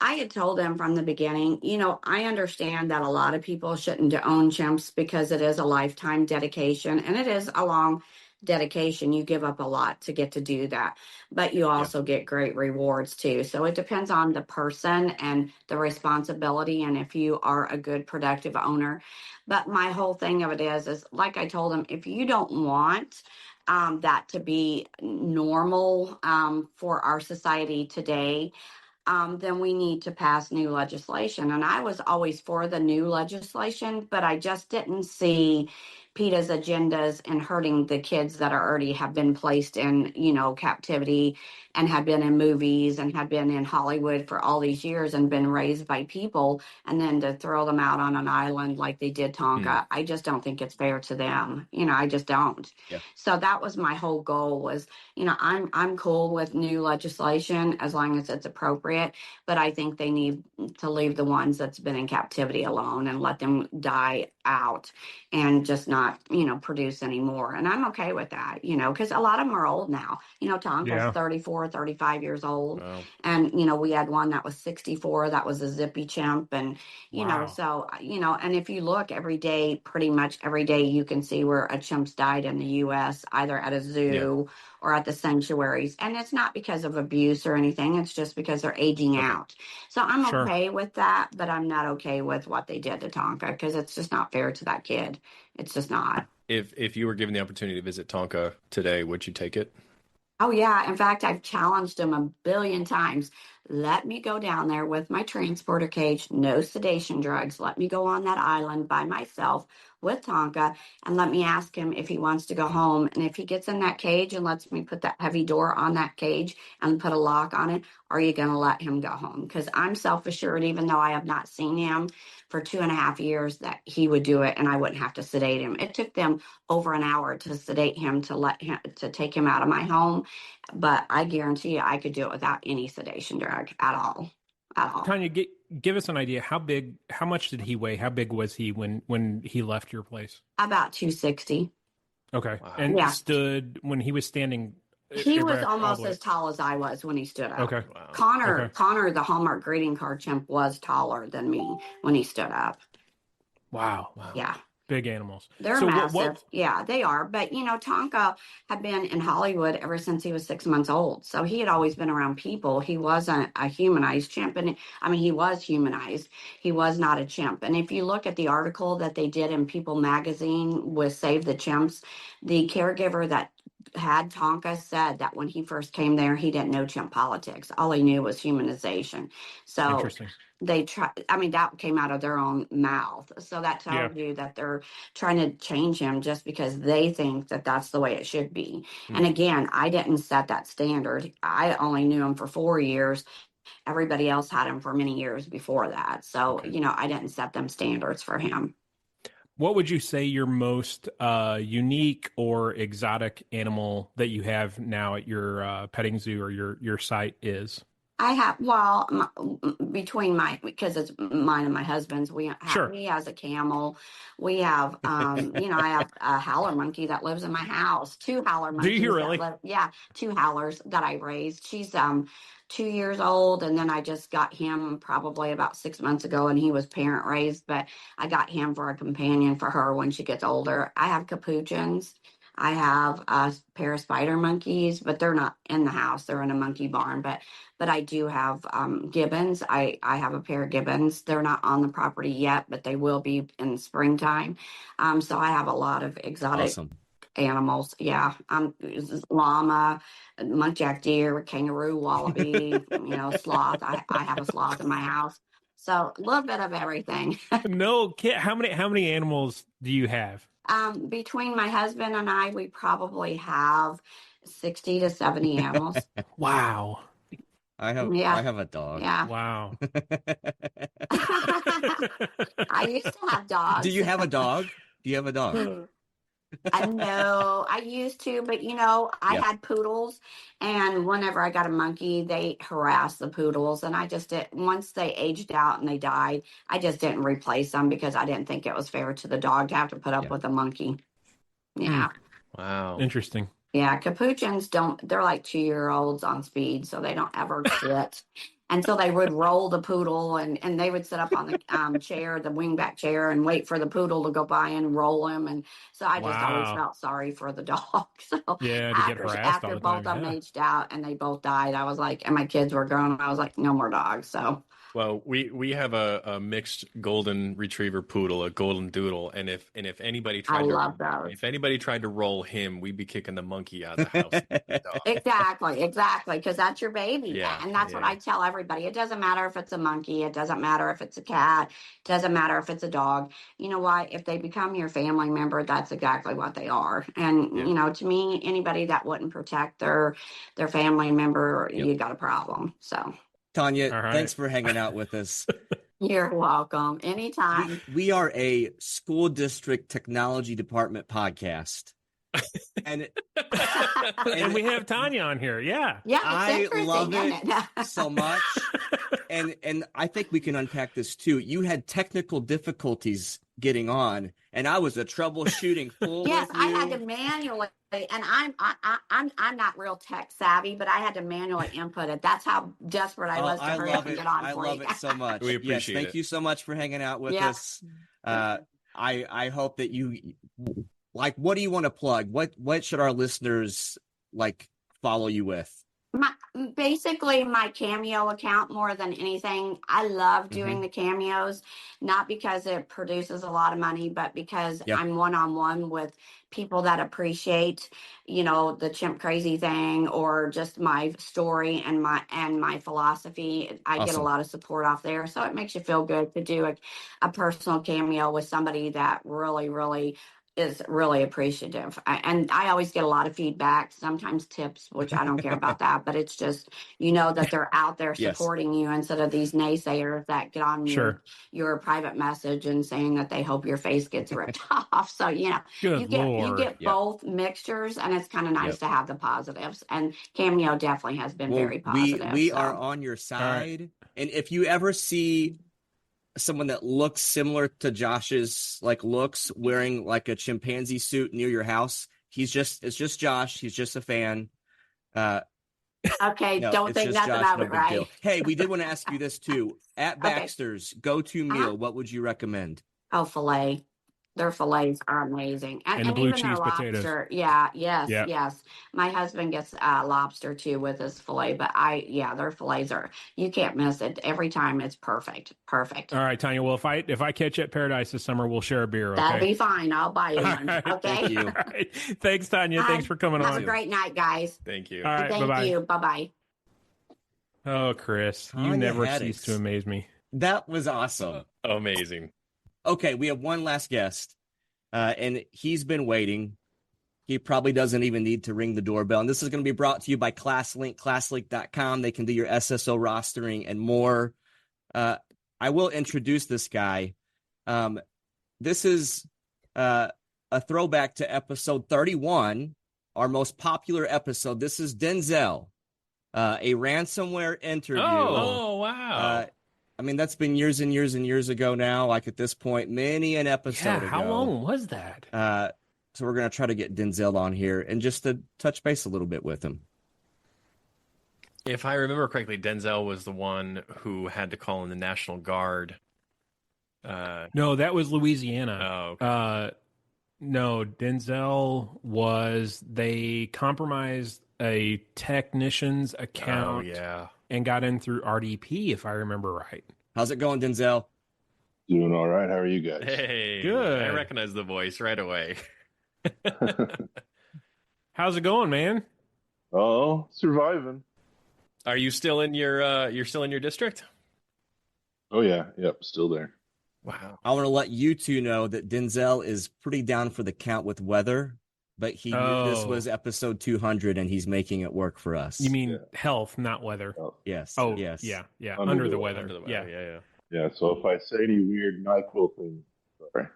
I had told them from the beginning, you know, I understand that a lot of people shouldn't own chimps because it is a lifetime dedication, and it is a long dedication. You give up a lot to get to do that, but you also get great rewards too. So it depends on the person and the responsibility, and if you are a good productive owner. But my whole thing of it is like I told them, if you don't want that to be normal for our society today, then we need to pass new legislation. And I was always for the new legislation, but I just didn't see PETA's agendas in hurting the kids that already have been placed in, you know, captivity and have been in movies and have been in Hollywood for all these years and been raised by people, and then to throw them out on an island like they did Tonka. I just don't think it's fair to them. You know, I just don't. Yeah. So that was my whole goal was, you know, I'm cool with new legislation as long as it's appropriate, but I think they need to leave the ones that's been in captivity alone and let them die out and just not, you know, produce anymore. And I'm okay with that, you know, because a lot of them are old now. You know, Tonka's 34, 35 years old. Wow. And, you know, we had one that was 64. That was a zippy chimp. And, you know, so, you know, and if you look every day, pretty much every day, you can see where a chimp's died in the U.S., either at a zoo or at the sanctuaries. And it's not because of abuse or anything. It's just because they're aging out. So I'm okay with that, but I'm not okay with what they did to Tonka because it's just not fair to that kid. It's just not. If you were given the opportunity to visit Tonka today, would you take it? Oh, yeah. In fact, I've challenged him a billion times. Let me go down there with my transporter cage, no sedation drugs. Let me go on that island by myself, with Tonka and let me ask him if he wants to go home. And if he gets in that cage and lets me put that heavy door on that cage and put a lock on it, are you going to let him go home? Because I'm self-assured, even though I have not seen him for 2.5 years, that he would do it and I wouldn't have to sedate him. It took them over an hour to sedate him, to take him out of my home. But I guarantee you I could do it without any sedation drug at all. Tanya, give us an idea. How much did he weigh? How big was he when he left your place? About 260. Okay. Wow. And Yeah. stood when he was standing. He was erect all almost the way- as tall as I was when he stood up. Okay. Wow. Connor, the Hallmark greeting card chimp, was taller than me when he stood up. Wow. Yeah. Big animals. They're So massive. Yeah, they are. But, Tonka had been in Hollywood ever since he was 6 months old. So he had always been around people. He wasn't a humanized chimp. And he was humanized. He was not a chimp. And if you look at the article that they did in People magazine with Save the Chimps, the caregiver that had Tonka said that when he first came there, he didn't know chimp politics. All he knew was humanization. So Interesting. they try. That came out of their own mouth. So that tells you that they're trying to change him just because they think that that's the way it should be. And again, I didn't set that standard. I only knew him for 4 years. Everybody else had him for many years before that. So, I didn't set them standards for him. What would you say your most unique or exotic animal that you have now at your petting zoo or your site is? I have, because it's mine and my husband's, he has a camel. We have, I have a howler monkey that lives in my house, 2 howler monkeys. Do you really? 2 howlers that I raised. She's 2 years old, and then I just got him probably about 6 months ago, and he was parent raised, but I got him for a companion for her when she gets older. I have capuchins. I have a pair of spider monkeys, but they're not in the house. They're in a monkey barn. But I do have gibbons. I have a pair of gibbons. They're not on the property yet, but they will be in springtime. So I have a lot of exotic animals. Yeah. Llama, muntjac deer, kangaroo, wallaby, sloth. I have a sloth in my house. So a little bit of everything. No, how many animals do you have? Between my husband and I, we probably have 60 to 70 animals. Wow. I have a dog. Yeah. Wow. I used to have dogs. Do you have a dog? Do you have a dog? No, I used to, but I had poodles, and whenever I got a monkey, they harassed the poodles, and I just did. Once they aged out and they died, I just didn't replace them because I didn't think it was fair to the dog to have to put up with a monkey. Yeah. Wow. Interesting. Yeah, capuchins they're like 2-year-olds on speed, so they don't ever sit. And so they would roll the poodle and they would sit up on the chair, the wingback chair, and wait for the poodle to go by and roll him. And so I just always felt sorry for the dog. So after both of them aged out and they both died, I was like, and my kids were grown, I was like, no more dogs. So. Well, we have a mixed golden retriever poodle, a golden doodle, and if anybody tried to roll him, we'd be kicking the monkey out of the house. Exactly, because that's your baby, and that's what I tell everybody. It doesn't matter if it's a monkey, it doesn't matter if it's a cat, it doesn't matter if it's a dog. You know what? If they become your family member, that's exactly what they are. And to me, anybody that wouldn't protect their family member, you got a problem. So. Tanya, thanks for hanging out with us. You're welcome. Anytime. We are a school district technology department podcast. And we have Tanya on here. Yeah. Yeah. I love it so much. And I think we can unpack this too. You had technical difficulties getting on, and I was a troubleshooting fool. Yes, with you. I had to manually, and I'm not real tech savvy, but I had to manually input it. That's how desperate I was to hurry up and get on. I love it so much. We appreciate it. Thank you so much for hanging out with us. I hope that you what do you want to plug? What should our listeners follow you with? Basically my Cameo account more than anything. I love doing the cameos, not because it produces a lot of money, but because Yeah. I'm one-on-one with people that appreciate, the Chimp Crazy thing or just my story and my philosophy. I get a Awesome. lot of support off there. So it makes you feel good to do a personal cameo with somebody that really, really is really appreciative. And I always get a lot of feedback, sometimes tips, which I don't care about that, but it's just, that they're out there Yes. supporting you instead of these naysayers that get on Sure. your private message and saying that they hope your face gets ripped off. So, Good you get Lord. Yep. both mixtures, and it's kind of nice Yep. to have the positives. And Cameo definitely has been Well, very positive. we so. are on your side. And if you ever see someone that looks similar to Josh's looks wearing like a chimpanzee suit near your house, it's just Josh. He's just a fan. Okay, No, don't it's think just nothing Josh. of No it, big right? deal. Hey, we did want to ask you this too. At Okay. Baxter's go-to meal, what would you recommend? Oh, filet. Their fillets are amazing. And the And blue even their cheese potatoes. lobster. Yeah, yes, Yeah. yes. My husband gets lobster too with his fillet, but their fillets you can't miss it. Every time it's perfect. Perfect. All right, Tanya. Well, if I catch you at Paradise this summer, we'll share a beer. Okay. That'll be fine. I'll buy you All one. right. Okay. Thank you. All right. Thanks, Tanya. Thanks for coming Have on. a great night, guys. Thank you. All right. Thank Bye-bye. you. Bye-bye. Oh, Chris, you Tanya never Haddix. cease to amaze me. That was awesome. Amazing. Okay, we have one last guest, and he's been waiting. He probably doesn't even need to ring the doorbell. And this is going to be brought to you by ClassLink, ClassLink.com. They can do your SSO rostering and more. I will introduce this guy. This is a throwback to episode 31, our most popular episode. This is Denzel, a ransomware interview. Oh, wow. I mean, that's been years and years and years ago now. Like at this point, many an episode ago. How long was that? So we're going to try to get Denzel on here and just to touch base a little bit with him. If I remember correctly, Denzel was the one who had to call in the National Guard. No, that was Louisiana. Oh, okay. No, Denzel they compromised a technician's account. Oh, yeah. And got in through RDP, if I remember right. How's it going, Denzel? Doing all right. How are you guys? Hey, Good. I recognize the voice right away. How's it going, man? Oh, surviving. Are you still in your district? Oh yeah, yep, still there. Wow. I want to let you two know that Denzel is pretty down for the count with weather, but he knew this was episode 200 and he's making it work for us. You mean health, not weather? Yes. Oh, yes. Yeah. Under the the weather. Under the weather. Yeah. Yeah, so if I say any weird NyQuil things, sorry.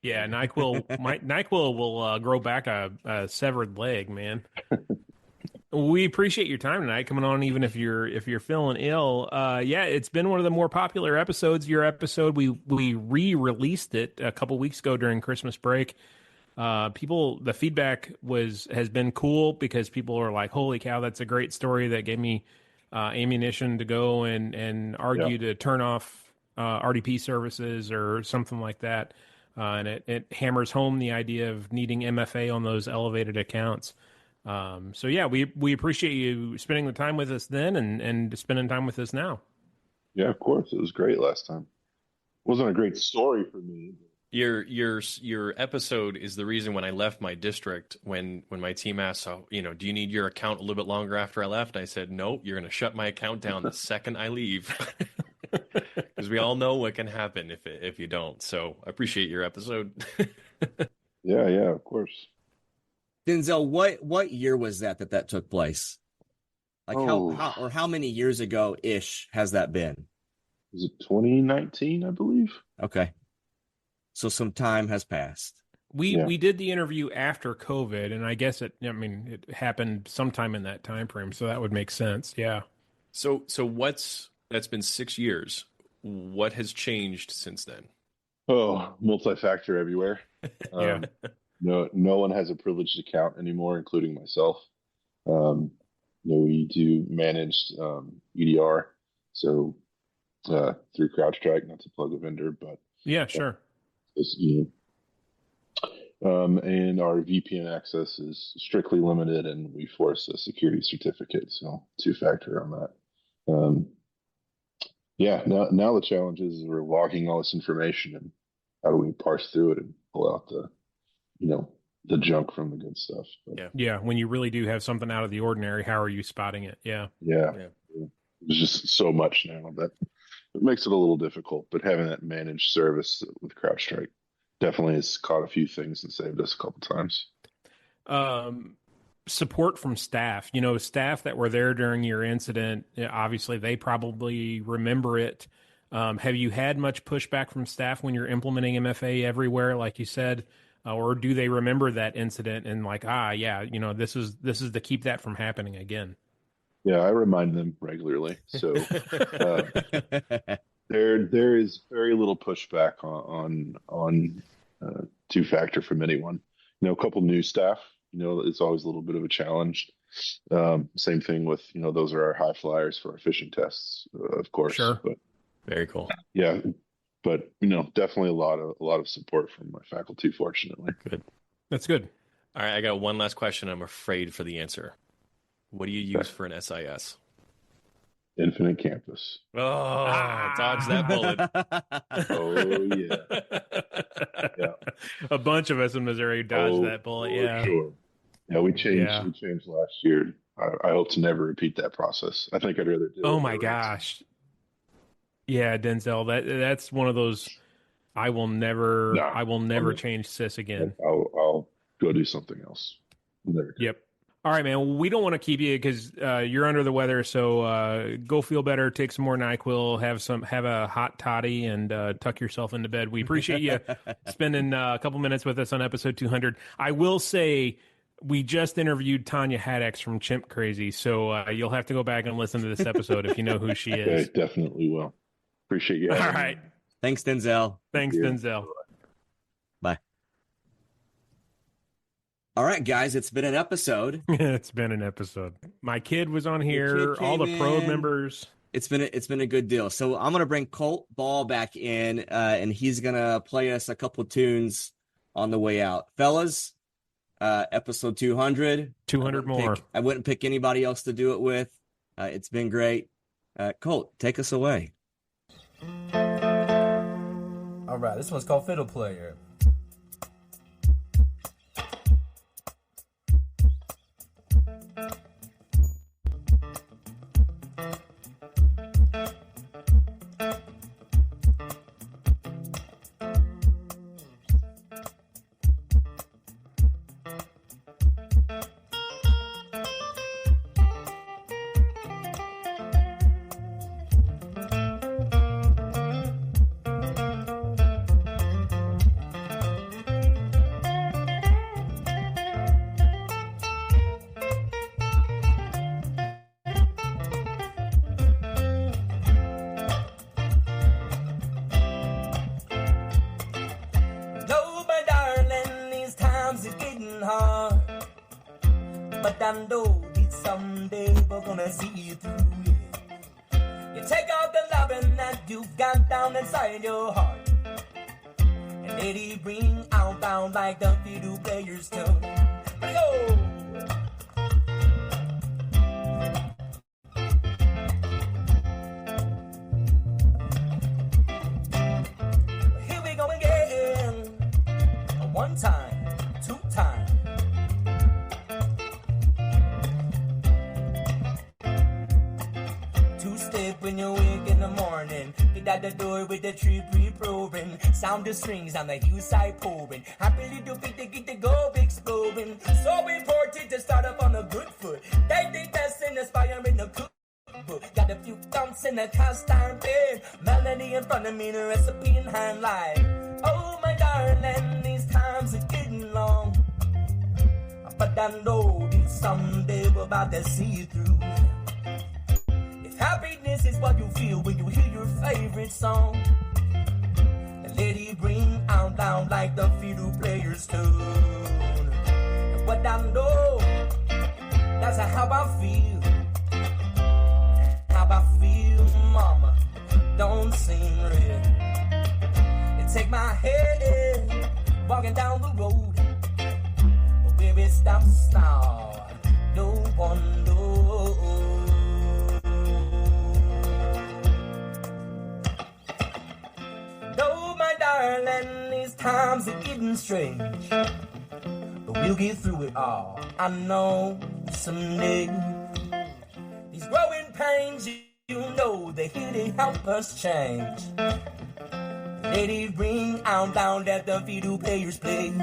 Yeah, NyQuil will grow back a severed leg, man. We appreciate your time tonight, coming on, even if you're feeling ill. Yeah, it's been one of the more popular episodes. Your episode, we re-released it a couple weeks ago during Christmas break. The feedback has been cool because people are like, "Holy cow, that's a great story!" That gave me ammunition to go and argue to turn off RDP services or something like that. And it hammers home the idea of needing MFA on those elevated accounts. So yeah, we appreciate you spending the time with us then and spending time with us now. Yeah, of course. It was great last time. It wasn't a great story for me. Your episode is the reason when I left my district, when my team asked, so, do you need your account a little bit longer after I left? I said, nope, you're going to shut my account down the second I leave. Because we all know what can happen if you don't. So I appreciate your episode. Yeah, of course. Denzel, what year was that took place? Like how many years ago ish has that been? Was it 2019, I believe? Okay. So some time has passed. We did the interview after COVID, and I guess it happened sometime in that time frame, so that would make sense. Yeah. So that's been 6 years. What has changed since then? Oh, multi-factor everywhere. Yeah. No one has a privileged account anymore, including myself. We do managed EDR, so through CrowdStrike, not to plug a vendor, but yeah, sure. And our VPN access is strictly limited, and we force a security certificate, so 2-factor on that. Now the challenge is we're logging all this information, and how do we parse through it and pull out the junk from the good stuff? But, yeah. When you really do have something out of the ordinary, how are you spotting it? Yeah. There's just so much now that it makes it a little difficult. But having that managed service with CrowdStrike definitely has caught a few things and saved us a couple times. Support from staff, staff that were there during your incident, obviously they probably remember it. Have you had much pushback from staff when you're implementing MFA everywhere, like you said, or do they remember that incident and like, this is to keep that from happening again? Yeah, I remind them regularly. So there is very little pushback on 2-factor from anyone. A couple new staff, it's always a little bit of a challenge. Same thing with, those are our high flyers for our phishing tests, of course. Sure. But very cool. Yeah, but definitely a lot of support from my faculty, fortunately. Good. That's good. All right, I got one last question. I'm afraid for the answer. What do you use for an SIS? Infinite Campus. Oh, dodge that bullet. Oh, yeah. A bunch of us in Missouri dodged that bullet. Yeah. Sure. Yeah, we changed last year. I hope to never repeat that process. I think I'd rather do it. Oh my gosh. Yeah, Denzel, that's one of those I will never change SIS again. I'll go do something else. Yep. All right, man. We don't want to keep you because you're under the weather. So go feel better. Take some more NyQuil. Have a hot toddy and tuck yourself into bed. We appreciate you spending a couple minutes with us on episode 200. I will say we just interviewed Tanya Haddox from Chimp Crazy, so you'll have to go back and listen to this episode if you know who she is. Okay, definitely will. Appreciate you. All right. Thanks, Denzel. Thanks, Denzel. Bye. All right, guys, it's been an episode. It's been an episode. My kid was on here. All the pro members. It's been a good deal. So I'm gonna bring Colt Ball back in, and he's gonna play us a couple tunes on the way out, fellas. Episode 200. 200 more. I wouldn't pick anybody else to do it with. It's been great. Colt, take us away. All right, this one's called Fiddle Player. But I know that someday we're gonna see you through it. You take out the loving that you've got down inside your heart, and let it ring out loud like the fiddle player's tune. Go! Here we go again. One time, two times. Two-step when you wake in the morning. Get out the door with the tree pre-probing. Sound the strings on the hillside pouring. Happy little feet to get the go exploding. So important to start up on a good foot. They test and inspiring the cook. Got a few thumps in the cast iron pan. Melody in front of me, the recipe in hand like, oh my darling, these times are getting long. But I know that someday we're about to see you through. If happiness is what you feel when you hear your favorite song, then let it ring out loud like the fiddle player's tune. And what I know, that's how I feel. How I feel, mama, don't seem real. You take my hand, walking down the road. now. No one knows. No, my darling, these times are getting strange, but we'll get through it all. I know someday. These growing pains, you know, they're here to help us change. Let it ring out loud, let the fiddle players play.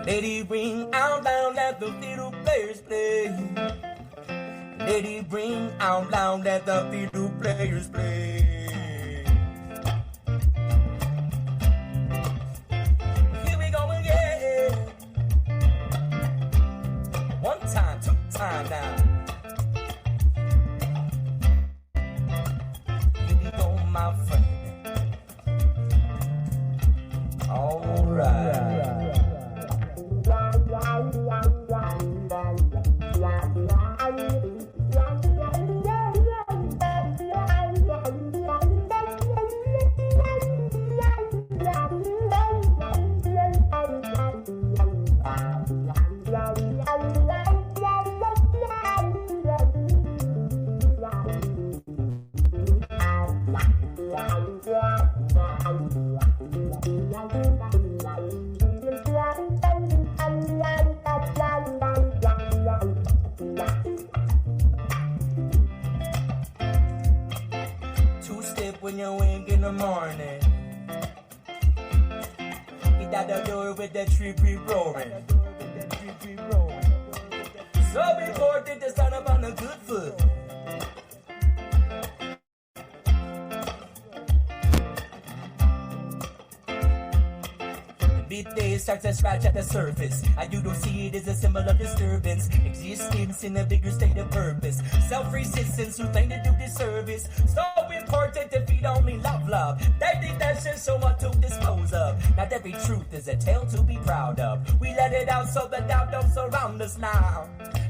Let it ring out loud, let the fiddle players play. Let it ring out loud, let the fiddle players play. Here we go again. One time, two time now. Here we go, my friend. All right. Two-step when you wake in the morning. Get out the door with that tree roaring. So important to start up on a good foot. Midday starts to scratch at the surface, and you don't see it as a symbol of disturbance. Existence in a bigger state of purpose. Self-resistance who think to do disservice. So important to feed only love. They think that's just so much to dispose of. Not every truth is a tale to be proud of. We let it out so the doubt don't surround us now.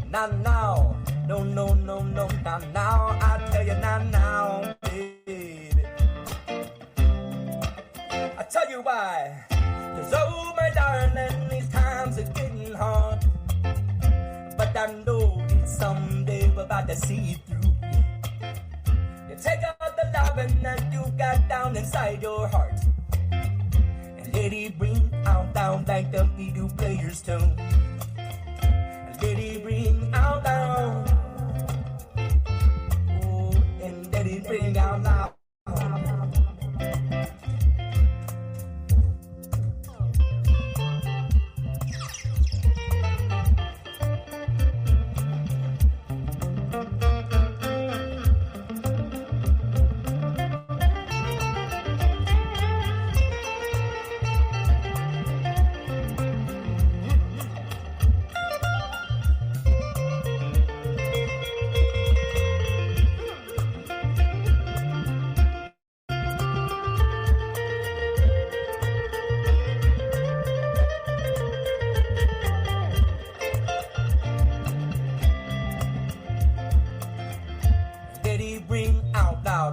Not now. No, not now. I tell you not now, baby. I tell you why. 'Cause oh my darling, these times are getting hard. But I know that someday we're about to see it through. You take out the loving that you got down inside your heart, and let it ring out loud like the video player's tune. Let it ring out loud. Oh, and let it ring out loud.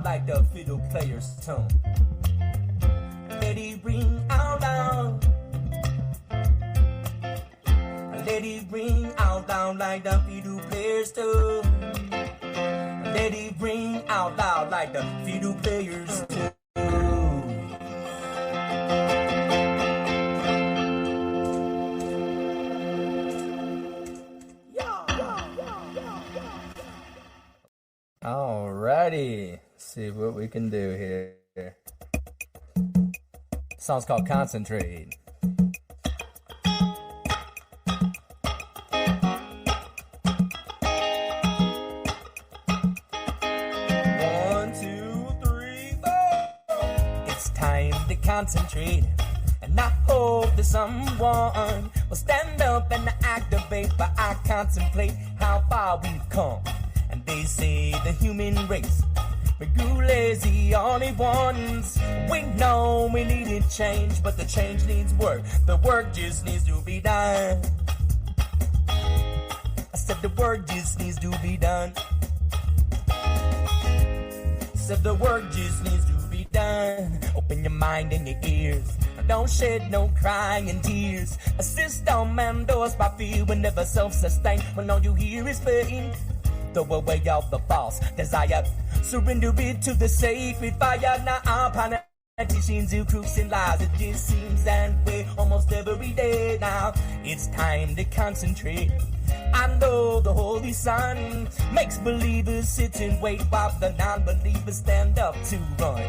Like the fiddle player's tone. Let it ring out loud. Let it ring out loud like the fiddle player's tone. Let it ring out loud like the fiddle player's tone. Alrighty. See what we can do here. The song's called Concentrate. One, two, three, four. It's time to concentrate and not hope that someone will stand up and activate, but I contemplate how far we've come. And they say the human race, we grew lazy all at once. We know we needed change, but the change needs work. The work just needs to be done. I said the work just needs to be done. Said the work just needs to be done. Open your mind and your ears. Don't shed no crying and tears. Assist all man doors by fear when never self-sustained. When all you hear is pain. Throw away all the false desire. Surrender it to the sacred fire. Now our politicians who crooks and lies. It just seems that way almost every day now. It's time to concentrate. I know the Holy Sun makes believers sit and wait while the non-believers stand up to run.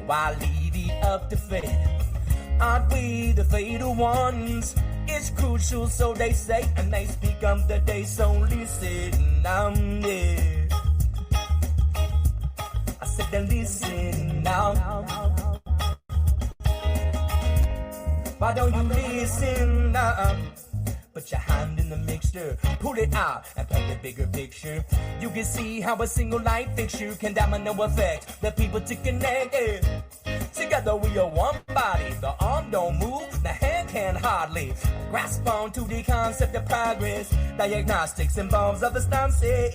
While leading up to faith, aren't we the fatal ones? It's crucial, so they say, and they speak of the day, so listen, I'm there. I said, listen now. Why don't you listen now? Put your hand in the mixture, pull it out, and paint a bigger picture. You can see how a single light fixture can domino effect the people to connect. Together we are one body. The arm don't move, the hand can hardly grasp on to the concept of progress. Diagnostics involves other stances.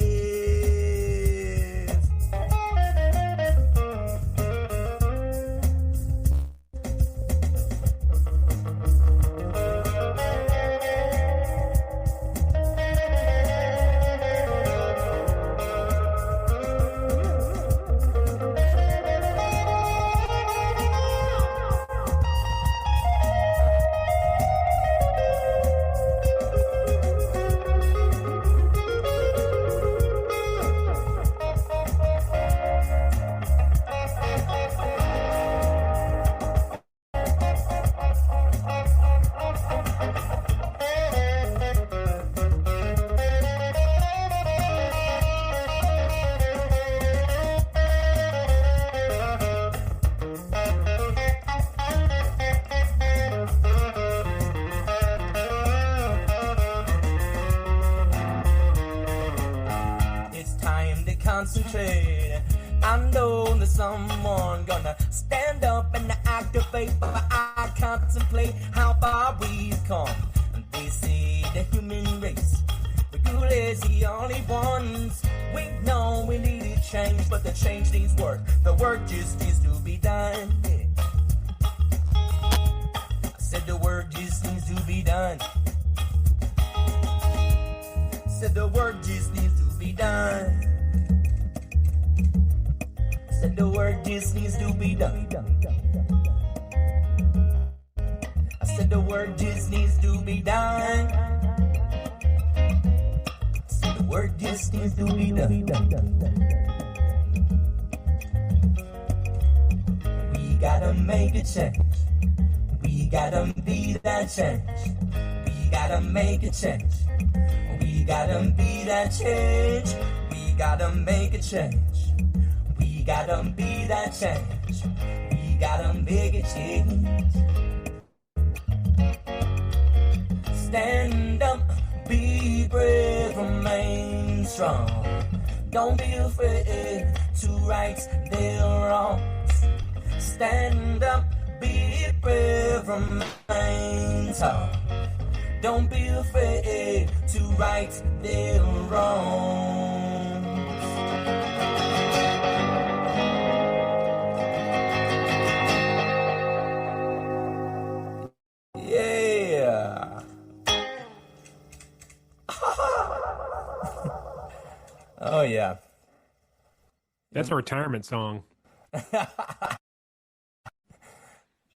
Concentrate. I know that someone gonna stand up and activate, but I contemplate how far we've come. And they say the human race, we're good as the only ones. We know we need to change, but the change needs work. The work just needs to be done. Yeah. I said the work just needs to be done. Said the work just needs to be done. Said the work just needs to be done. I said the work just needs to be done. I said the work just needs to be done. We gotta make a change. We gotta be that change. We gotta make a change. We gotta be that change. We gotta make a change. We gotta be that change. We gotta make a change. Stand up, be brave, remain strong. Don't be afraid to right their wrongs. Stand up, be brave, remain tall. Don't be afraid to right their wrongs. Yeah. Oh yeah. That's a retirement song.